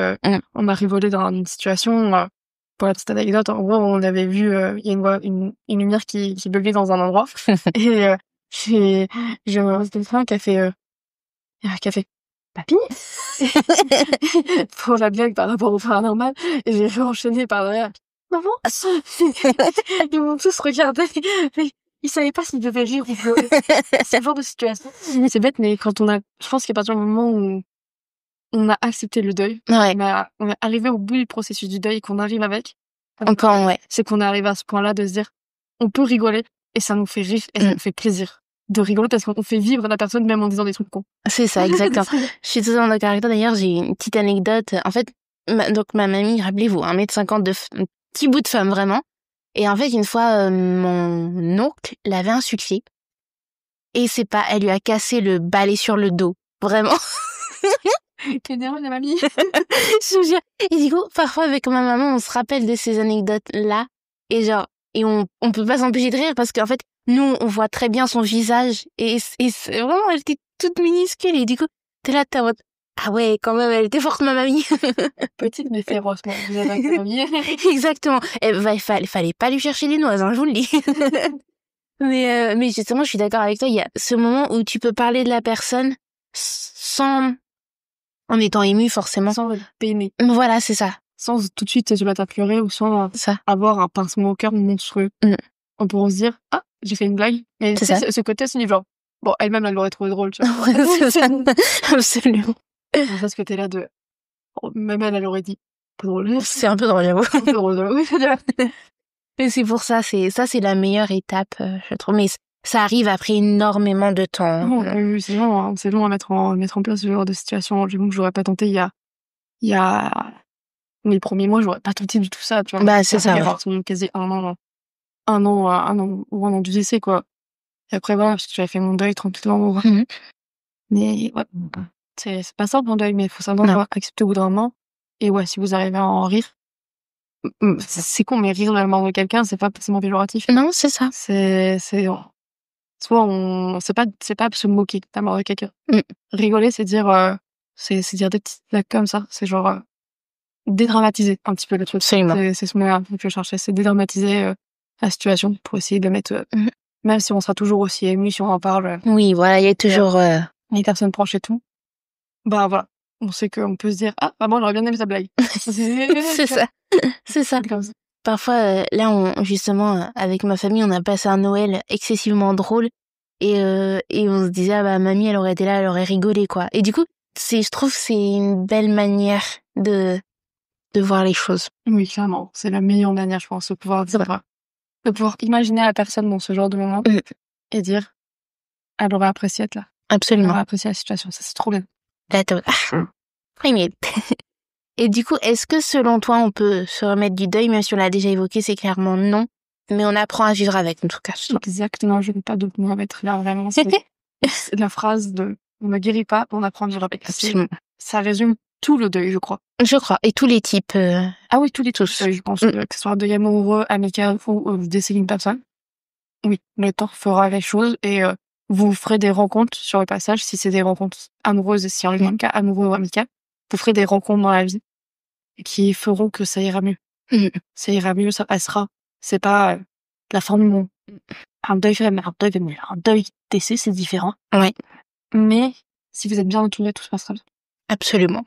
on a rigolé dans une situation, pour la petite anecdote, en gros, on avait vu, il y a une lumière qui buguait dans un endroit. Et, j'ai quelqu'un qui a fait, papy? Pour la blague par rapport au paranormal. Et j'ai enchaîné par derrière. maman. Ils m'ont tous regardé. Ils savaient pas s'ils devaient rire ou pleurer. C'est le genre de situation. C'est bête, mais je pense qu'à partir du moment où on a accepté le deuil, Ouais. on est arrivé au bout du processus du deuil et qu'on arrive avec. Encore, ouais. C'est qu'on est arrivé à ce point-là de se dire, on peut rigoler et ça nous fait rire et ça nous fait plaisir de rigoler parce qu'on fait vivre la personne même en disant des trucs cons. C'est ça, exactement. Je suis totalement d'accord avec toi. D'ailleurs, j'ai une petite anecdote. En fait, donc ma mamie, rappelez-vous, 1m50 un petit bout de femme, vraiment. Et en fait, une fois, mon oncle l'avait insulté. Et elle lui a cassé le balai sur le dos. Vraiment. T'es nerveuse, la mamie. Je vous jure. Et du coup, parfois, avec ma maman, on se rappelle de ces anecdotes-là. Et on peut pas s'empêcher de rire parce qu'en fait, nous, on voit très bien son visage. Et c'est vraiment, elle était toute minuscule. Et du coup, t'es là, t'es en mode, ah ouais, quand même, elle était forte, ma mamie. Petite mais féroce, moi. Vous avez un mamie. Exactement. Il fallait pas lui chercher des noix, hein, je vous le dis. Mais justement, je suis d'accord avec toi. Il y a ce moment où tu peux parler de la personne en étant ému, forcément. Sans peiner. Voilà, c'est ça. Sans tout de suite se mettre à pleurer ou sans avoir un pincement au cœur monstrueux. On pourrait se dire, ah, j'ai fait une blague. Mais tu sais, ce côté, c'est du genre, bon, elle-même, elle l'aurait trouvé drôle, tu vois. Ouais, c'est ça. Absolument. Ça, ce côté-là de, même elle aurait dit, pas drôle. C'est un peu drôle, j'avoue. Un peu drôle, oui. Et c'est pour ça, c'est la meilleure étape, je trouve. Mais ça arrive après énormément de temps. Oui, c'est long, hein. C'est long à mettre en place ce genre de situation. J'avoue que j'aurais pas tenté il y a les premiers mois, j'aurais pas tenté du tout ça, tu vois. Bah, c'est ça. Ouais. Quasi un an du décès, quoi. Et après, voilà, parce que j'avais fait mon deuil tranquillement. Mais, ouais. C'est pas simple, mon deuil, mais il faut savoir accepter au bout d'un moment. Et ouais, si vous arrivez à en rire, c'est con, mais rire de la mort de quelqu'un, c'est pas forcément péjoratif. Non, c'est ça. Soit c'est pas se moquer de la mort de quelqu'un. Rigoler, c'est dire, c'est dire des petites blagues comme ça. C'est genre, dédramatiser un petit peu le truc. C'est ce mot-là que je cherchais, c'est dédramatiser la situation pour essayer de mettre, même si on sera toujours aussi ému si on en parle. Oui, voilà, il y a toujours les personnes proches et tout. Bah voilà, on sait qu'on peut se dire, ah, maman, j'aurais bien aimé ta blague. C'est ça. C'est ça. Parfois, là, justement, avec ma famille, on a passé un Noël excessivement drôle et on se disait, ah bah, mamie, elle aurait été là, elle aurait rigolé, quoi. Et du coup, je trouve que c'est une belle manière de voir les choses. Oui, clairement. C'est la meilleure manière, je pense, de pouvoir imaginer la personne dans ce genre de moment et dire, elle aurait apprécié être là. Absolument. Elle aurait apprécié la situation. Ça, c'est trop bien. Premier. Et du coup, est-ce que selon toi, on peut se remettre du deuil, même si on l'a déjà évoqué, c'est clairement non, mais on apprend à vivre avec, en tout cas. Exactement, je n'ai pas d'autre mot à mettre là, vraiment. C'est la phrase de on ne guérit pas, on apprend à vivre avec. Ça résume tout le deuil, je crois. Et tous les types. Ah oui, tous les types. Je pense que ce soit deuil amoureux, amical ou décès d'une personne. Oui, le temps fera les choses et vous ferez des rencontres sur le passage, si c'est des rencontres amoureuses et si en même cas amoureux ou amical. Vous ferez des rencontres dans la vie qui feront que ça ira mieux. Ça ira mieux, ça passera. C'est pas la fin du monde. Un deuil décès, c'est différent. Ouais. Mais si vous êtes bien entourés, tout se passera bien. Absolument.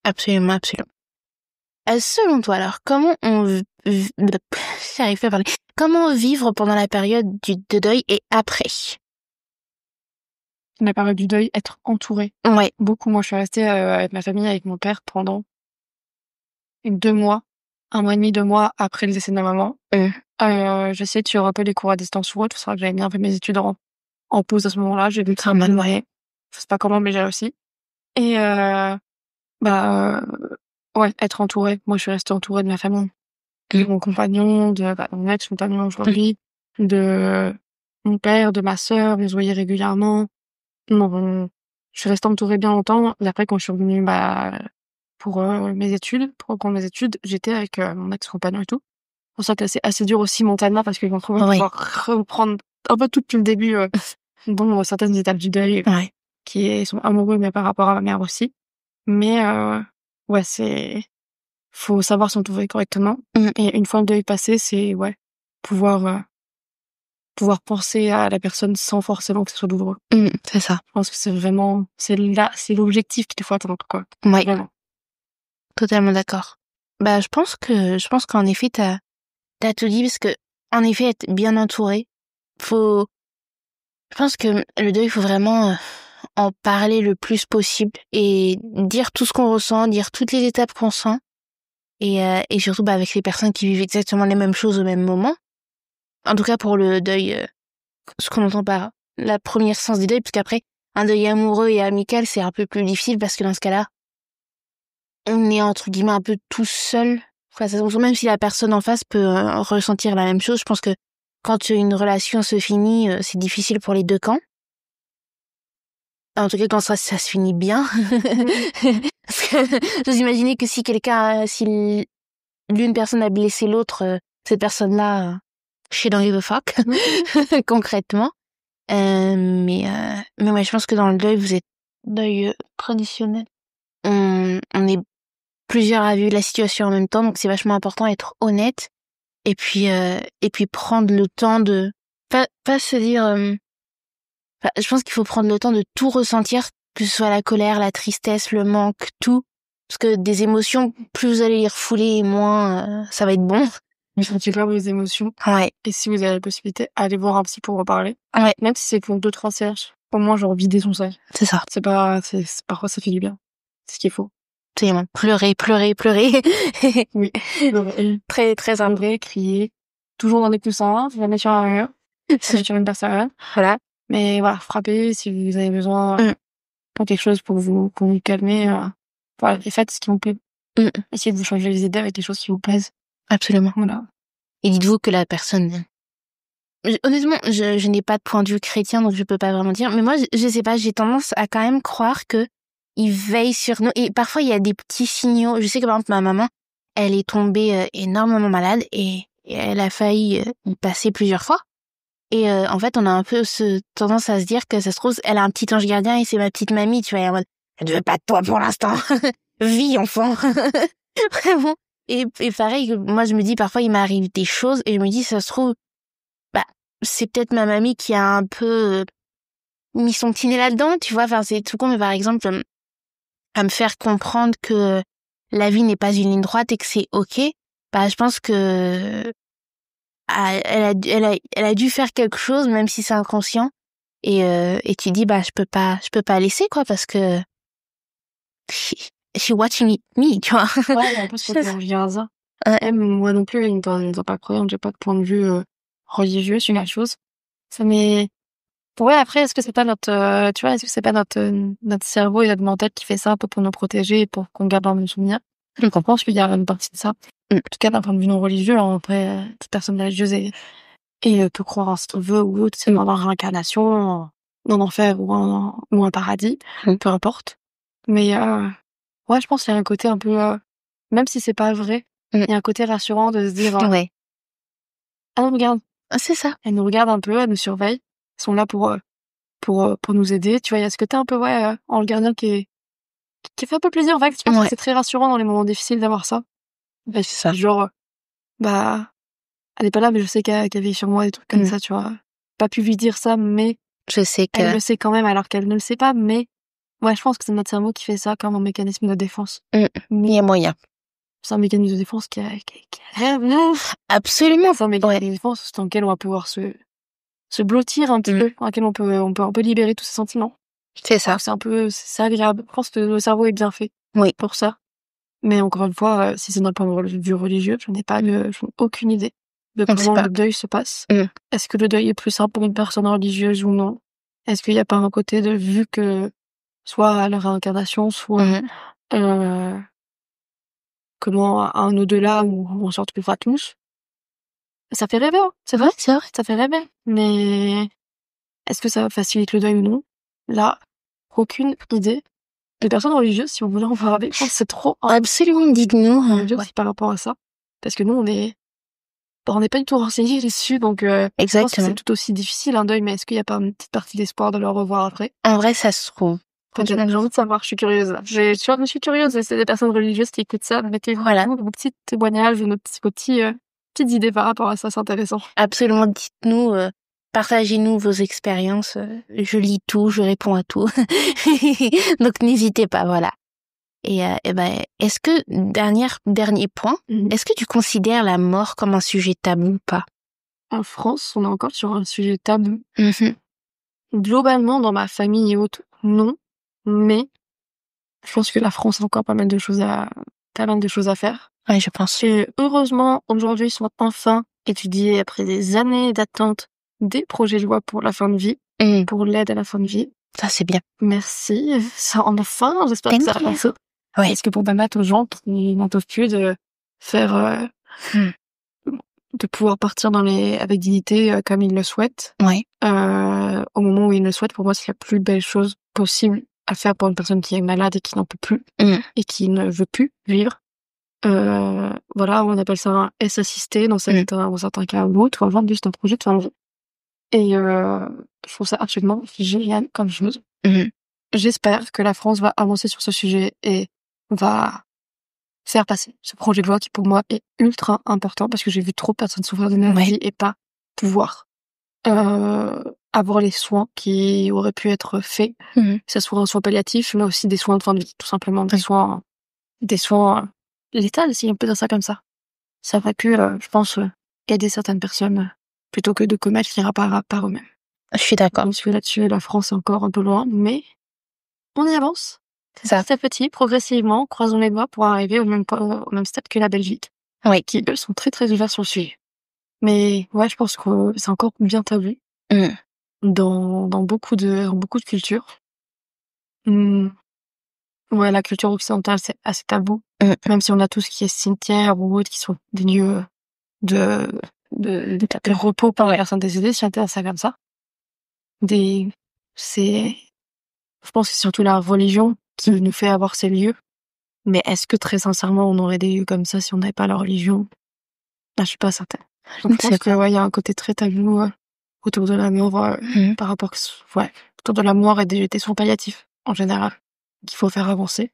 Absolument, absolument. Selon toi, alors, comment j'arrive pas à parler. Comment vivre pendant la période de deuil et après? La période du deuil, être entouré. Ouais. Beaucoup. Moi, je suis restée avec ma famille, avec mon père pendant 2 mois, 1 mois et demi, 2 mois après le décès de ma maman. J'essayais de suivre un peu les cours à distance ou autre. C'est vrai que j'avais mis un peu mes études en pause à ce moment-là. J'ai vu que ça m'a noyé. Je sais pas comment, mais j'ai réussi. Et ouais, être entourée. Moi, je suis restée entourée de ma famille. De mon compagnon, de mon ex-compagnon aujourd'hui, de mon père, de ma sœur, je les voyais régulièrement. Non, je suis restée entourée bien longtemps. Et après, quand je suis revenue pour mes études, pour reprendre mes études, j'étais avec mon ex-compagnon et tout. C'est pour ça que c'est assez dur aussi mentalement parce que je me retrouve à pouvoir reprendre un peu tout depuis le début dans certaines étapes du deuil qui sont amoureux, mais par rapport à ma mère aussi. Mais ouais, faut savoir s'entourer correctement. Et une fois le deuil passé, c'est pouvoir penser à la personne sans forcément que ce soit douloureux. C'est ça. Je pense que c'est l'objectif qu'il faut atteindre, quoi. Ouais. Vraiment. Totalement d'accord. Bah, je pense qu'en effet, t'as t'as tout dit parce que, en effet, être bien entouré, je pense que le deuil, il faut vraiment en parler le plus possible et dire tout ce qu'on ressent, dire toutes les étapes qu'on sent et surtout avec les personnes qui vivent exactement les mêmes choses au même moment. En tout cas pour le deuil, ce qu'on entend par la première sens du deuil, parce qu'après, un deuil amoureux et amical, c'est un peu plus difficile parce que dans ce cas-là, on est entre guillemets un peu tout seul face à ça. Même si la personne en face peut ressentir la même chose, je pense que quand une relation se finit, c'est difficile pour les deux camps. En tout cas, quand ça se finit bien. Parce que vous imaginez que si l'une personne a blessé l'autre, cette personne-là, she don't give a fuck, concrètement. Mais ouais, je pense que dans le deuil, vous êtes deuil traditionnel. On est plusieurs à vivre la situation en même temps, donc c'est vachement important d'être honnête et puis prendre le temps de pas se dire. Je pense qu'il faut prendre le temps de tout ressentir, que ce soit la colère, la tristesse, le manque, tout. Parce que des émotions, plus vous allez les refouler, moins ça va être bon. Sentez pas vos émotions. Ouais. Et si vous avez la possibilité, allez voir un psy pour reparler. Ouais. Même si c'est pour 2-3 séances. Au moins, genre, vider son sac. C'est ça. Parfois, ça fait du bien. C'est ce qu'il faut. Absolument. Pleurer. Oui. Pleurer. Très, très humble, crier. Toujours dans des coussins, jamais sur un mur. Sur une personne. Voilà. Mais voilà, frapper si vous avez besoin pour quelque chose pour vous calmer. Voilà, et faites ce qui vous plaît. Essayez de vous changer les idées avec des choses qui vous plaisent. Absolument. Voilà. Et dites-vous que la personne... Honnêtement, je n'ai pas de point de vue chrétien, donc je peux pas vraiment dire. Mais moi, je sais pas, j'ai tendance à quand même croire que ils veillent sur nous. Et parfois, il y a des petits signaux. Je sais que par exemple, ma maman, elle est tombée énormément malade et elle a failli y passer plusieurs fois. Et en fait, on a un peu tendance à se dire que ça se trouve, elle a un petit ange gardien et c'est ma petite mamie, tu vois, en mode, elle ne veut pas de toi pour l'instant. Vis, enfant. Vraiment. Et pareil, moi, je me dis, parfois, il m'arrive des choses et je me dis, ça se trouve, c'est peut-être ma mamie qui a un peu mis son petit nez là-dedans, tu vois. Enfin, c'est tout con, mais par exemple, à me faire comprendre que la vie n'est pas une ligne droite et que c'est ok, je pense que elle a dû faire quelque chose, même si c'est inconscient. Et tu dis, je peux pas laisser, quoi, parce que she watching me, tu vois. Ouais, en plus, c'est un hasard. Moi non plus, ne dois pas croyante, j'ai pas de point de vue religieux sur la chose. Ça m'est... Ouais, après, est-ce que c'est pas notre, tu vois, est-ce que c'est pas notre cerveau et notre mental qui fait ça un peu pour nous protéger et pour qu'on garde dans nos souvenirs? Je pense qu'il y a une partie de ça. En tout cas, d'un point de vue non religieux, après, toute personne religieuse et peut croire en ce qu'on veut ou autre, c'est dans la réincarnation, en enfer ou un paradis, peu importe. Mais, ouais, je pense qu'il y a un côté un peu, même si c'est pas vrai, il y a un côté rassurant de se dire, ouais. Elle nous regarde. C'est ça. Elle nous regarde un peu, elle nous surveille. Ils sont là pour nous aider. Tu vois, il y a ce côté un peu, en regardant qui fait un peu plaisir. En fait, je pense que c'est très rassurant dans les moments difficiles d'avoir ça. C'est ça. Genre, elle est pas là, mais je sais qu'elle veille sur moi, des trucs comme ça, tu vois. Pas pu lui dire ça, mais je sais elle le sait quand même, alors qu'elle ne le sait pas, mais ouais, je pense que c'est notre cerveau qui fait ça comme un mécanisme de défense. Il y a moyen. C'est un mécanisme de défense qui a absolument. C'est un mécanisme de défense dans lequel on va pouvoir se blottir un petit peu, dans lequel on peut un peu libérer tous ces sentiments. C'est ça. C'est agréable. Je pense que le cerveau est bien fait. Oui. Pour ça. Mais encore une fois, si c'est dans le point de vue religieux, je n'ai aucune idée de comment le deuil se passe. Est-ce que le deuil est plus simple pour une personne religieuse ou non? Est-ce qu'il n'y a pas un côté de, vu que soit à la réincarnation, soit comment un au-delà où on se retrouvera tous? Ça fait rêver, hein. C'est vrai, ça fait rêver. Mais est-ce que ça facilite le deuil ou non? Là, aucune idée. Les personnes religieuses, si vous voulez en parler, je pense que c'est trop... Absolument, dites-nous. C'est par rapport à ça. Parce que nous, on n'est pas du tout renseignés dessus, donc je pense que c'est tout aussi difficile un deuil, mais est-ce qu'il n'y a pas une petite partie d'espoir de le revoir après? En vrai, ça se trouve. J'ai envie de savoir, je suis curieuse. Je suis curieuse, c'est des personnes religieuses qui écoutent ça, mettez vos petits témoignages, vos petites idées par rapport à ça, c'est intéressant. Absolument, dites-nous, partagez-nous vos expériences. Je lis tout, je réponds à tout. Donc n'hésitez pas, voilà. Et ben, est-ce que, dernier point, est-ce que tu considères la mort comme un sujet tabou ou pas? En France, on est encore sur un sujet tabou. Globalement, dans ma famille et autres, non. Mais je pense que la France a encore pas mal de choses à faire. Ouais, je pense. Et heureusement, aujourd'hui, ils sont enfin étudiés après des années d'attente des projets de loi pour la fin de vie, pour l'aide à la fin de vie. Ça, c'est bien. Merci. Ça, enfin, j'espère que ça va passer. Ouais. Parce que pour permettre aux gens qui n'en peuvent plus de faire, de pouvoir partir avec dignité comme ils le souhaitent. Ouais. Au moment où ils le souhaitent, pour moi, c'est la plus belle chose possible à faire pour une personne qui est malade et qui n'en peut plus et qui ne veut plus vivre. Voilà, on appelle ça un S assisté dans certains cas ou d'autres, ou genre juste un projet de fin de vie. Et je trouve ça absolument génial comme chose. J'espère que la France va avancer sur ce sujet et va faire passer ce projet de loi qui, pour moi, est ultra important parce que j'ai vu trop de personnes souffrir de maladie et pas pouvoir avoir les soins qui auraient pu être faits, que ce soit un soin palliatif, mais aussi des soins de fin de vie, tout simplement, des soins létales, si on peut dire ça comme ça. Ça aurait pu, je pense, aider certaines personnes plutôt que de commettre l'irréparable par eux-mêmes. Je suis d'accord. Parce que là-dessus, la France est encore un peu loin, mais on y avance. C'est ça. Petit à petit, progressivement, croisons les doigts pour arriver au même stade que la Belgique. Oui. Qui, eux, sont très très ouverts sur le sujet. Mais ouais, je pense que c'est encore bien tabou dans beaucoup de cultures. Ouais, la culture occidentale, c'est assez tabou. Même si on a tout ce qui est cimetière ou autre, qui sont des lieux de repos pour les personnes décédées, si on intéresse ça comme ça. Je pense que c'est surtout la religion qui nous fait avoir ces lieux. Mais est-ce que très sincèrement, on aurait des lieux comme ça si on n'avait pas la religion? Là, je suis pas certaine. Donc, je pense que, ouais, il y a un côté très tabou autour de la mort, par rapport autour de la mort et des soins palliatifs, en général, qu'il faut faire avancer.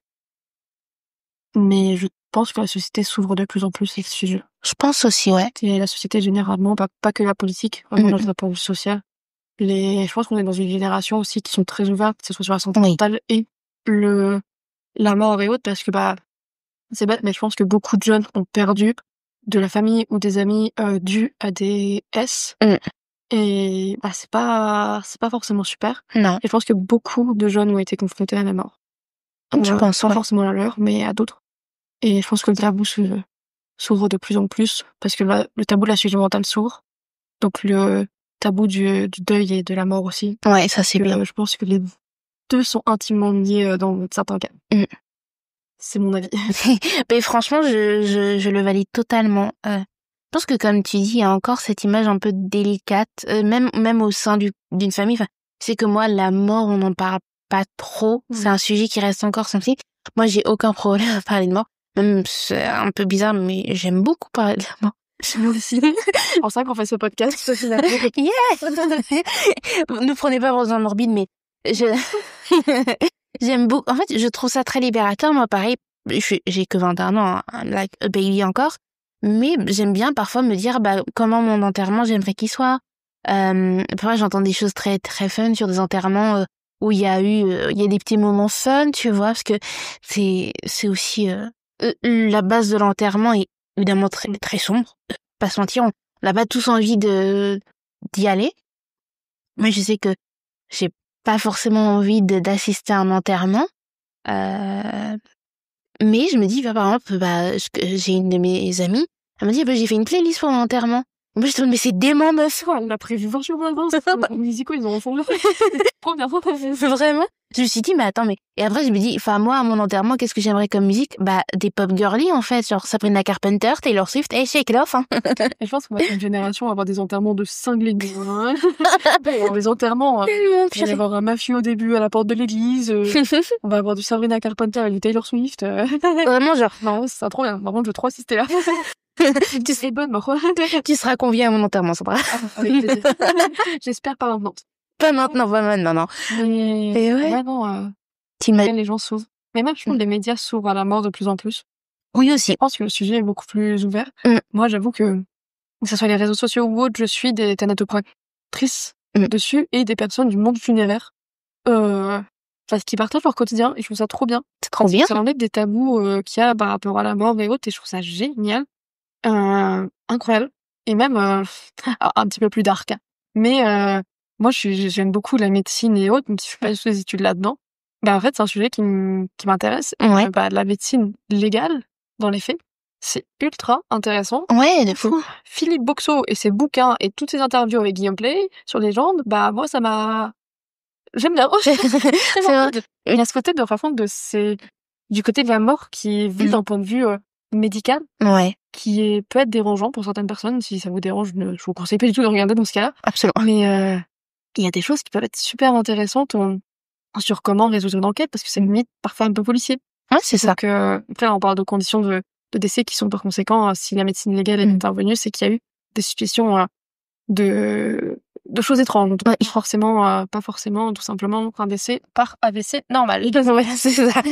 Mais je pense que la société s'ouvre de plus en plus à ce sujet. Je pense aussi, ouais. Et la société généralement, pas que la politique, vraiment notre rapport social. Je pense qu'on est dans une génération aussi qui sont très ouvertes, que ce soit sur la santé mentale et la mort et autres, parce que c'est bête, mais je pense que beaucoup de jeunes ont perdu de la famille ou des amis dû à des S. Et c'est pas forcément super. Non. Et je pense que beaucoup de jeunes ont été confrontés à la mort. Je pense pas forcément à leur, mais à d'autres. Et je pense que le tabou s'ouvre de plus en plus, parce que le tabou de la santé mentale s'ouvre. Donc le tabou du deuil et de la mort aussi. Ouais, ça c'est bien. Je pense que les deux sont intimement liés dans certains cas. C'est mon avis. Mais franchement, je le valide totalement. Je pense que comme tu dis, il y a encore cette image un peu délicate, même au sein d'une famille. Enfin, c'est que moi, la mort, on n'en parle pas trop. C'est un sujet qui reste encore sensible. Moi, j'ai aucun problème à parler de mort. Même, c'est un peu bizarre, mais j'aime beaucoup parler de la mort. Moi aussi. C'est pour ça qu'on fait ce podcast. Ne prenez pas pour un morbide, mais j'aime beaucoup. En fait, je trouve ça très libérateur. Moi, pareil, j'ai que 21 ans, I'm like a baby encore. Mais j'aime bien parfois me dire, comment mon enterrement, j'aimerais qu'il soit. Parfois, j'entends des choses très, très fun sur des enterrements où il y a des petits moments fun, tu vois, parce que c'est aussi, la base de l'enterrement est évidemment très, très sombre. Pas se mentir, on n'a pas tous envie d'y aller. Mais je sais que j'ai pas forcément envie d'assister à un enterrement. Mais je me dis, par exemple, j'ai une de mes amies, elle m'a dit, j'ai fait une playlist pour mon enterrement. Moi, je me dis, mais c'est dément, meuf. On l'a prévu 20 jours avant. Les musicaux, ils ont ensemble. Première fois. Vraiment. Je me suis dit, mais attends, et après, je me dis, moi, à mon enterrement, qu'est-ce que j'aimerais comme musique? Des pop girly, en fait. Genre, Sabrina Carpenter, Taylor Swift, et Shake It Off, hein. Et je pense qu'on va être une génération à avoir des enterrements de cinglés. Des enterrements. Il va y avoir un mafieux au début à la porte de l'église. On va avoir du Sabrina Carpenter et du Taylor Swift. Vraiment, genre. Non, c'est trop bien. Par contre, je veux trop assister là. Tu serais bonne, moi. Tu seras conviée à mon enterrement, Sandra. Avec plaisir. J'espère pas maintenant. Pas maintenant. Mais ouais, non. Les gens s'ouvrent. Mais même, je trouve que les médias s'ouvrent à la mort de plus en plus. Oui, aussi. Je pense que le sujet est beaucoup plus ouvert. Moi, j'avoue que ce soit les réseaux sociaux ou autres, je suis des thanatopractrices dessus et des personnes du monde funéraire parce qu'ils partagent leur quotidien et je trouve ça trop bien. C'est trop bien. Ça enlève des tabous qu'il y a par rapport à la mort et autres et je trouve ça génial. Incroyable. Et même un petit peu plus dark. Hein. Mais moi, j'aime beaucoup la médecine et autres, même si je fais pas du tout des études là-dedans. En fait, c'est un sujet qui m'intéresse. Ouais. La médecine légale, dans les faits, c'est ultra intéressant. Ouais, de fou. Philippe Boxeau et ses bouquins et toutes ses interviews avec Guillaume Play sur les gens, moi, ça m'a... J'aime bien. C'est vrai. Il y a ce côté du côté de la mort qui est vu d'un point de vue médical. Ouais. Qui peut être dérangeant pour certaines personnes. Si ça vous dérange, je vous conseille pas du tout de regarder dans ce cas-là. Absolument. Mais il y a des choses qui peuvent être super intéressantes sur comment résoudre une enquête, parce que c'est limite parfois un peu policier. Ouais, c'est ça. Donc, après, on parle de conditions de décès qui sont par conséquent, si la médecine légale est intervenue, c'est qu'il y a eu des situations de choses étranges. Donc, Ouais. pas forcément, tout simplement, un décès par AVC normal. Ouais, c'est ça.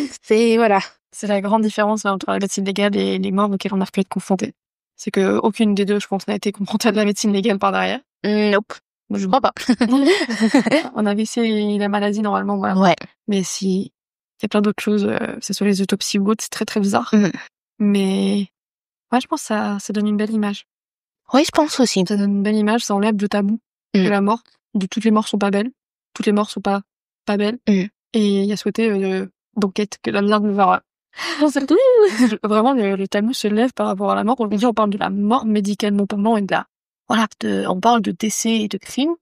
Voilà. C'est la grande différence entre la médecine légale et les morts auxquelles on a pu être confronté. C'est que aucune des deux, je pense, n'a été confrontée à de la médecine légale par derrière. Nope. Je crois pas. On avait essayé la maladie normalement, voilà. Ouais. Mais il y a plein d'autres choses, que ce soit les autopsies ou autres, c'est très très bizarre. Mais ouais, je pense que ça donne une belle image. Oui, je pense aussi. Ça donne une belle image, ça enlève le tabou de la mort, de toutes les morts sont pas belles, toutes les morts sont pas belles. Et il y a ce côté d'enquête que la mienne verra. Vraiment, le tabou se lève par rapport à la mort. Aujourd'hui, on parle de la mort médicalement parlant et on parle de décès et de crimes.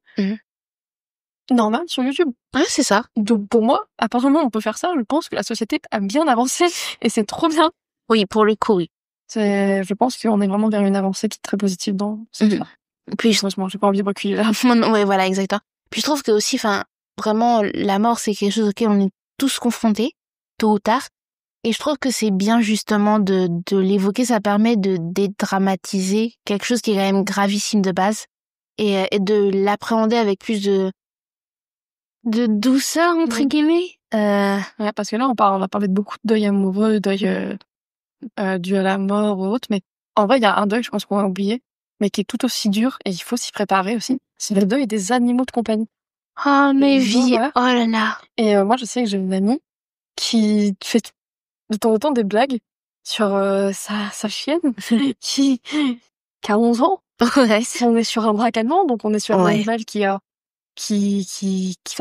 Normal sur YouTube. Ouais, c'est ça. Donc, pour moi, à partir du moment où on peut faire ça, je pense que la société a bien avancé et c'est trop bien. Oui, pour le coup, oui. Je pense qu'on est vraiment vers une avancée qui est très positive dans ce cas. Puis, franchement, j'ai pas envie de reculer là. Ouais, voilà, exactement. Puis, je trouve que aussi, vraiment, la mort, c'est quelque chose auquel on est tous confrontés, tôt ou tard. Et je trouve que c'est bien justement de l'évoquer, ça permet de dédramatiser quelque chose qui est quand même gravissime de base et de l'appréhender avec plus de douceur, entre guillemets. Ouais, parce que là, on a parlé de beaucoup de deuil amoureux, deuil dû à la mort ou autre, mais en vrai, il y a un deuil, je pense qu'on a oublié, mais qui est tout aussi dur et il faut s'y préparer aussi. C'est le deuil des animaux de compagnie. Oh, mes vies, oh là là. Et moi, je sais que j'ai une amie qui fait de temps en temps des blagues sur sa chienne qui a 11 ans. Ouais. On est sur un braque allemand, donc on est sur un animal qui va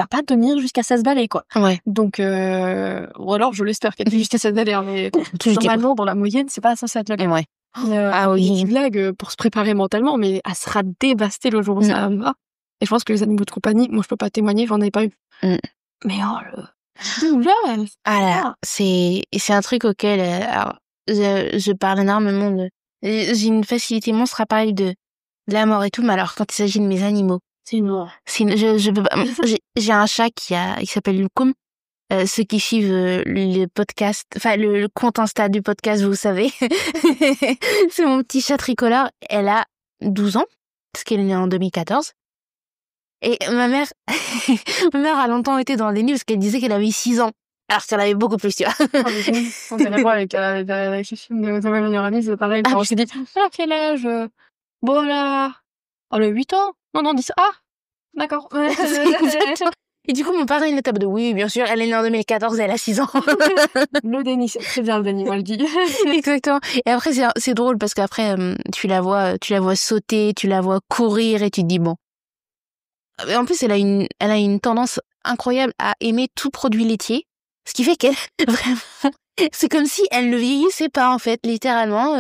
pas tenir jusqu'à 16 balais, quoi. Ouais. Donc, ou alors je l'espère qu'elle tenir jusqu'à 16 balais, hein, mais normalement, dans la moyenne, c'est pas censé être le cas. Ouais. Ah oui. Une blague pour se préparer mentalement, mais elle sera dévastée le jour où ça arrivera. Et je pense que les animaux de compagnie, moi je peux pas témoigner, j'en ai pas eu. Mais c'est un truc auquel alors, je parle énormément j'ai une facilité monstre à parler de la mort et tout, mais alors quand il s'agit de mes animaux, je peux pas. J'ai un chat qui s'appelle Lukum. Ceux qui suivent le podcast, le compte Insta du podcast, vous savez. C'est mon petit chat tricolore. Elle a 12 ans, parce qu'elle est née en 2014. Et ma mère a longtemps été dans le déni parce qu'elle disait qu'elle avait 6 ans. Alors qu'elle avait beaucoup plus, tu vois. On s'est pas avec le film de ma meilleure amie, c'est pareil. On s'est dit, à quel âge? Bon, là. Elle a 8 ans? Non, 10. Ah! D'accord. Et du coup, mon père, il est tape de oui, bien sûr, elle est née en 2014, elle a 6 ans. Le déni, c'est très bien le déni, moi je dis. Exactement. Et après, c'est drôle parce qu'après, tu la vois sauter, tu la vois courir et tu te dis bon. En plus, elle a une tendance incroyable à aimer tout produit laitier. Ce qui fait qu'elle, vraiment, c'est comme si elle ne vieillissait pas, en fait, littéralement.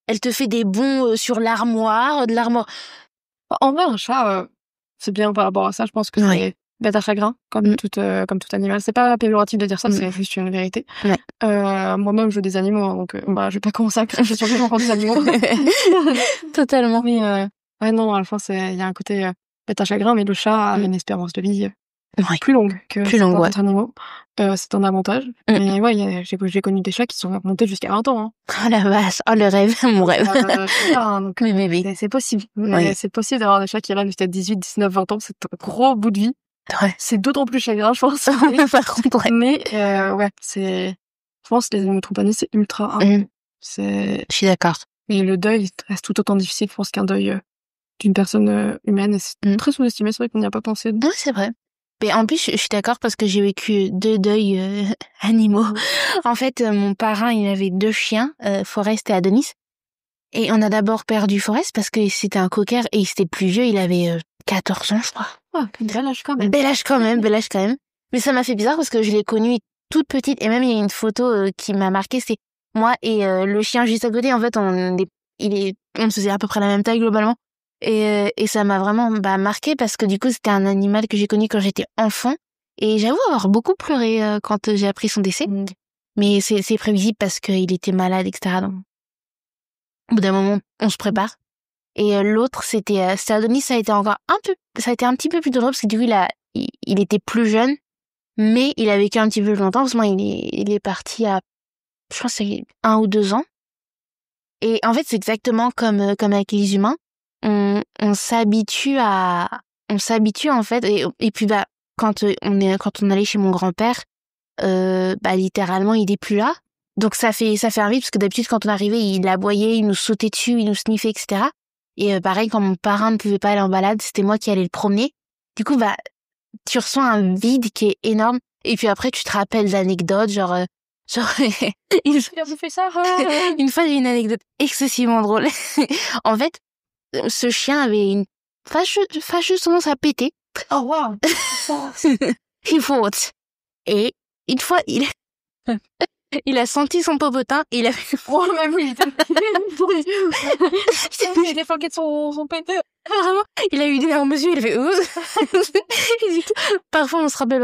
Elle te fait des bonds sur l'armoire, de l'armoire. En vrai, un chat, c'est bien par rapport à ça, je pense que c'est bête à chagrin, comme tout animal. C'est pas péjoratif de dire ça, c'est juste une vérité. Ouais. Moi-même, je veux des animaux, donc je vais pas commencer à cracher sur les gens qui ont des animaux. Totalement. Mais ouais, non, à la fin, il y a un côté bête à chagrin, mais le chat a une espérance de vie plus longue que d'autres animaux. C'est un avantage. Mais ouais, j'ai connu des chats qui sont remontés jusqu'à 20 ans. Hein. Oh la vache, oh le rêve, mon rêve. Donc, mes bébés. C'est possible. C'est possible d'avoir des chats qui là jusqu'à 18, 19, 20 ans. C'est un gros bout de vie. Ouais. C'est d'autant plus chagrin, je pense. Par contre, ouais. Mais je pense que les animaux de compagnie, c'est ultra important. Je suis d'accord. Et le deuil reste tout autant difficile, je pense, qu'un deuil d'une personne humaine. Et c'est très sous-estimé, c'est vrai qu'on n'y a pas pensé. Oui, c'est vrai. Mais en plus, je suis d'accord parce que j'ai vécu 2 deuils animaux. En fait, mon parrain, il avait 2 chiens, Forrest et Adonis. Et on a d'abord perdu Forrest parce que c'était un cocker et il était plus vieux, il avait 14 ans, je crois. Oh, bel âge quand même. Bel âge quand même. Mais ça m'a fait bizarre parce que je l'ai connu toute petite et même il y a une photo qui m'a marqué, c'est moi et le chien juste à côté. En fait, on faisait à peu près la même taille globalement. Et ça m'a vraiment marqué parce que du coup, c'était un animal que j'ai connu quand j'étais enfant. Et j'avoue avoir beaucoup pleuré quand j'ai appris son décès. Mais c'est prévisible parce qu'il était malade, etc. Donc, au bout d'un moment, on se prépare. Et l'autre, c'était Adonis, ça a été un petit peu plus douloureux parce que du coup, il était plus jeune, mais il a vécu un petit peu plus longtemps parce que moi, il est parti à, je pense, c'est 1 ou 2 ans. Et en fait, c'est exactement comme avec les humains. On s'habitue en fait, et puis quand on allait chez mon grand-père, littéralement, il est plus là. Donc ça fait un vide parce que d'habitude, quand on arrivait, il aboyait, il nous sautait dessus, il nous sniffait, etc. Et pareil, quand mon parrain ne pouvait pas aller en balade, c'était moi qui allais le promener. Du coup, tu ressens un vide qui est énorme. Et puis après, tu te rappelles d'anecdotes, genre Il a fait ça. une fois, j'ai une anecdote excessivement drôle. En fait, ce chien avait une fâcheuse tendance à péter. Oh wow. Il faut. Et une fois, il a senti son popotin et il a fait... Oh, mais oui, il a foqué de son pété. Vraiment, il a eu d'énormes yeux, il a fait... Parfois, on se rappelle,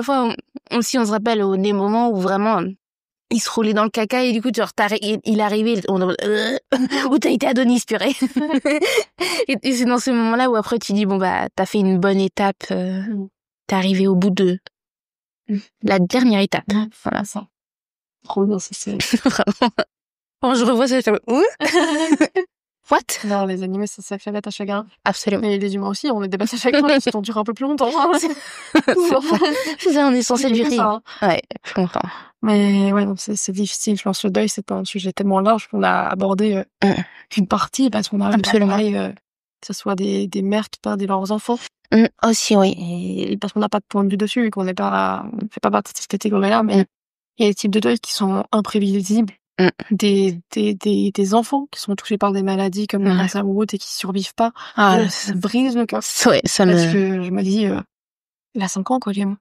on se rappelle des moments où vraiment... Il se roulait dans le caca et du coup, genre, il arrivait, où t'as été Adonis, purée. Et c'est dans ce moment-là où après tu dis, t'as fait une bonne étape, t'es arrivé au bout de la dernière étape. Voilà, ça. Trop bien, c'est vraiment. Quand je revois ça, je fais, what? Non, les animaux, ça fait bête à chagrin. Absolument. Mais les humains aussi, on est des bêtes à chagrin, qui t'en durent un peu plus longtemps. C'est ça, on est censé durer. Ouais, je comprends. Mais ouais, non, c'est difficile. Je pense que le deuil, c'est pas un sujet tellement large qu'on a abordé qu'une partie, parce qu'on a parlé, que ce soit des mères qui perdent leurs enfants. Aussi, oui. Et parce qu'on n'a pas de point de vue dessus et qu'on fait pas partie de cette catégorie-là, mais il y a des types de deuil qui sont imprévisibles. Des enfants qui sont touchés par des maladies comme le cancer ou autre et qui survivent pas. Ça brise le cœur. Ouais, parce que je me dis, il a 5 ans, quoi, Guillaume.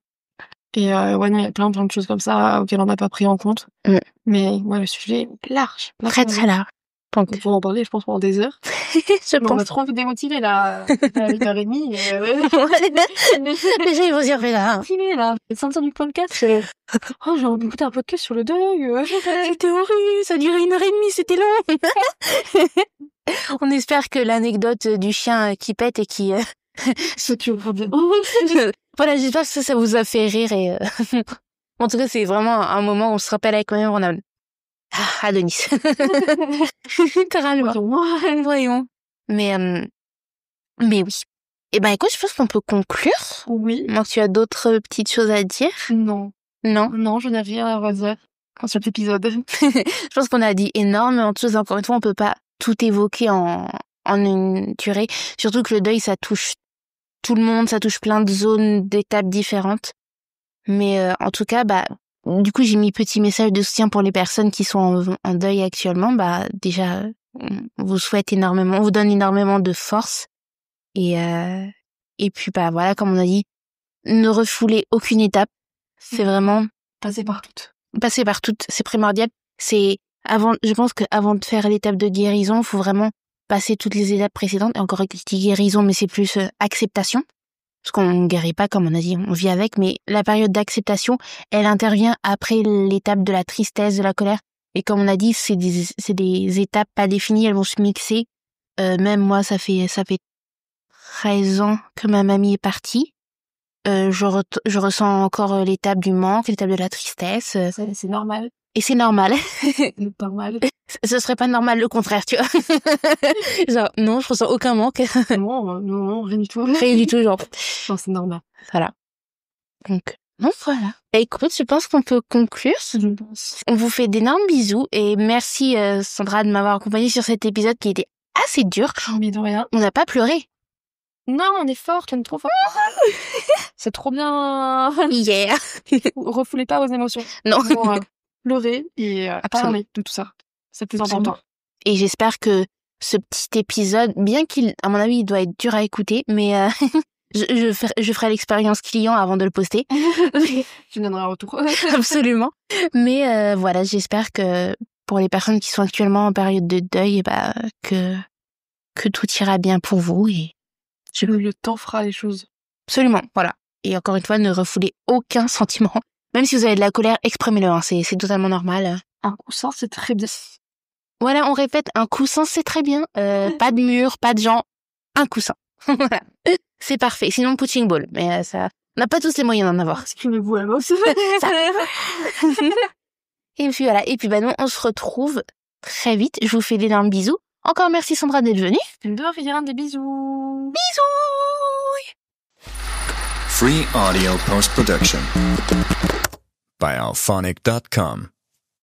Et ouais, non, il y a plein de choses comme ça auxquelles on n'a pas pris en compte. Mais ouais, le sujet est large. Très, très large. Donc, il faut en parler, je pense, pendant des heures. On a trop envie de démotiver, là, à 8h30. Déjà, ils vont se dire, là. Là, le centre du podcast. Oh, j'ai envie d'écouter un podcast sur le deuil. C'était horrible, ça durait 1h30, c'était long. On espère que l'anecdote du chien qui pète et qui... Voilà, j'espère que ça vous a fait rire et... En tout cas, c'est vraiment un moment où on se rappelle avec moi-même, on a... Ah, Adonis. Littéralement. Voyons. Mais oui. Eh ben, écoute, je pense qu'on peut conclure. Oui. Donc, tu as d'autres petites choses à dire? Non. Non? Non, je n'ai rien à redire dans cet épisode. Je pense qu'on a dit énormément de choses. Encore une fois, on peut pas tout évoquer en une durée. Surtout que le deuil, ça touche tout le monde, ça touche plein de zones, d'étapes différentes. Mais en tout cas, du coup, j'ai mis petit message de soutien pour les personnes qui sont en deuil actuellement. Déjà, on vous souhaite énormément, on vous donne énormément de force. Et puis, voilà, comme on a dit, ne refoulez aucune étape. C'est vraiment... Passer par toutes. Passer par toutes, c'est primordial. Je pense qu'avant de faire l'étape de guérison, il faut vraiment passer toutes les étapes précédentes. Et encore, je dis guérison, mais c'est plus acceptation. Parce qu'on ne guérit pas, comme on a dit, on vit avec, mais la période d'acceptation, elle intervient après l'étape de la tristesse, de la colère. Et comme on a dit, c'est des étapes pas définies, elles vont se mixer. Même moi, ça fait 13 ans que ma mamie est partie. Je ressens encore l'étape du manque, l'étape de la tristesse. C'est normal. Et c'est normal. C'est normal. Ce serait pas normal, le contraire, tu vois. Genre, non, je ressens aucun manque. Non, rien du tout. Rien du tout, genre. Non, c'est normal. Voilà. Donc, voilà. Écoute, je pense qu'on peut conclure. On vous fait d'énormes bisous et merci Sandra de m'avoir accompagnée sur cet épisode qui était assez dur. Mais de rien. On n'a pas pleuré. Non, on est forte, on est trop forte. C'est trop bien. Yeah. Refoulez pas vos émotions. Non. Pour pleurer et parler de tout ça. C'est plus important. Et j'espère que ce petit épisode, bien qu'il, à mon avis, il doit être dur à écouter, mais je ferai l'expérience client avant de le poster. Tu donneras un retour. Absolument. Mais voilà, j'espère que pour les personnes qui sont actuellement en période de deuil, que tout ira bien pour vous. Et le temps fera les choses. Absolument, voilà. Et encore une fois, ne refoulez aucun sentiment. Même si vous avez de la colère, exprimez-le, hein, c'est totalement normal. Un coussin, c'est très bien. Voilà, on répète, un coussin, c'est très bien. Pas de mur, pas de gens, un coussin. Voilà. C'est parfait. Sinon, punching ball. Mais ça, on n'a pas tous les moyens d'en avoir. Inscrivez-vous à l'os. Et puis voilà. Et puis nous, on se retrouve très vite. Je vous fais d'énormes bisous. Encore merci Sandra d'être venue. De rien, des bisous. Bisous. Free audio post-production by alphonic.com.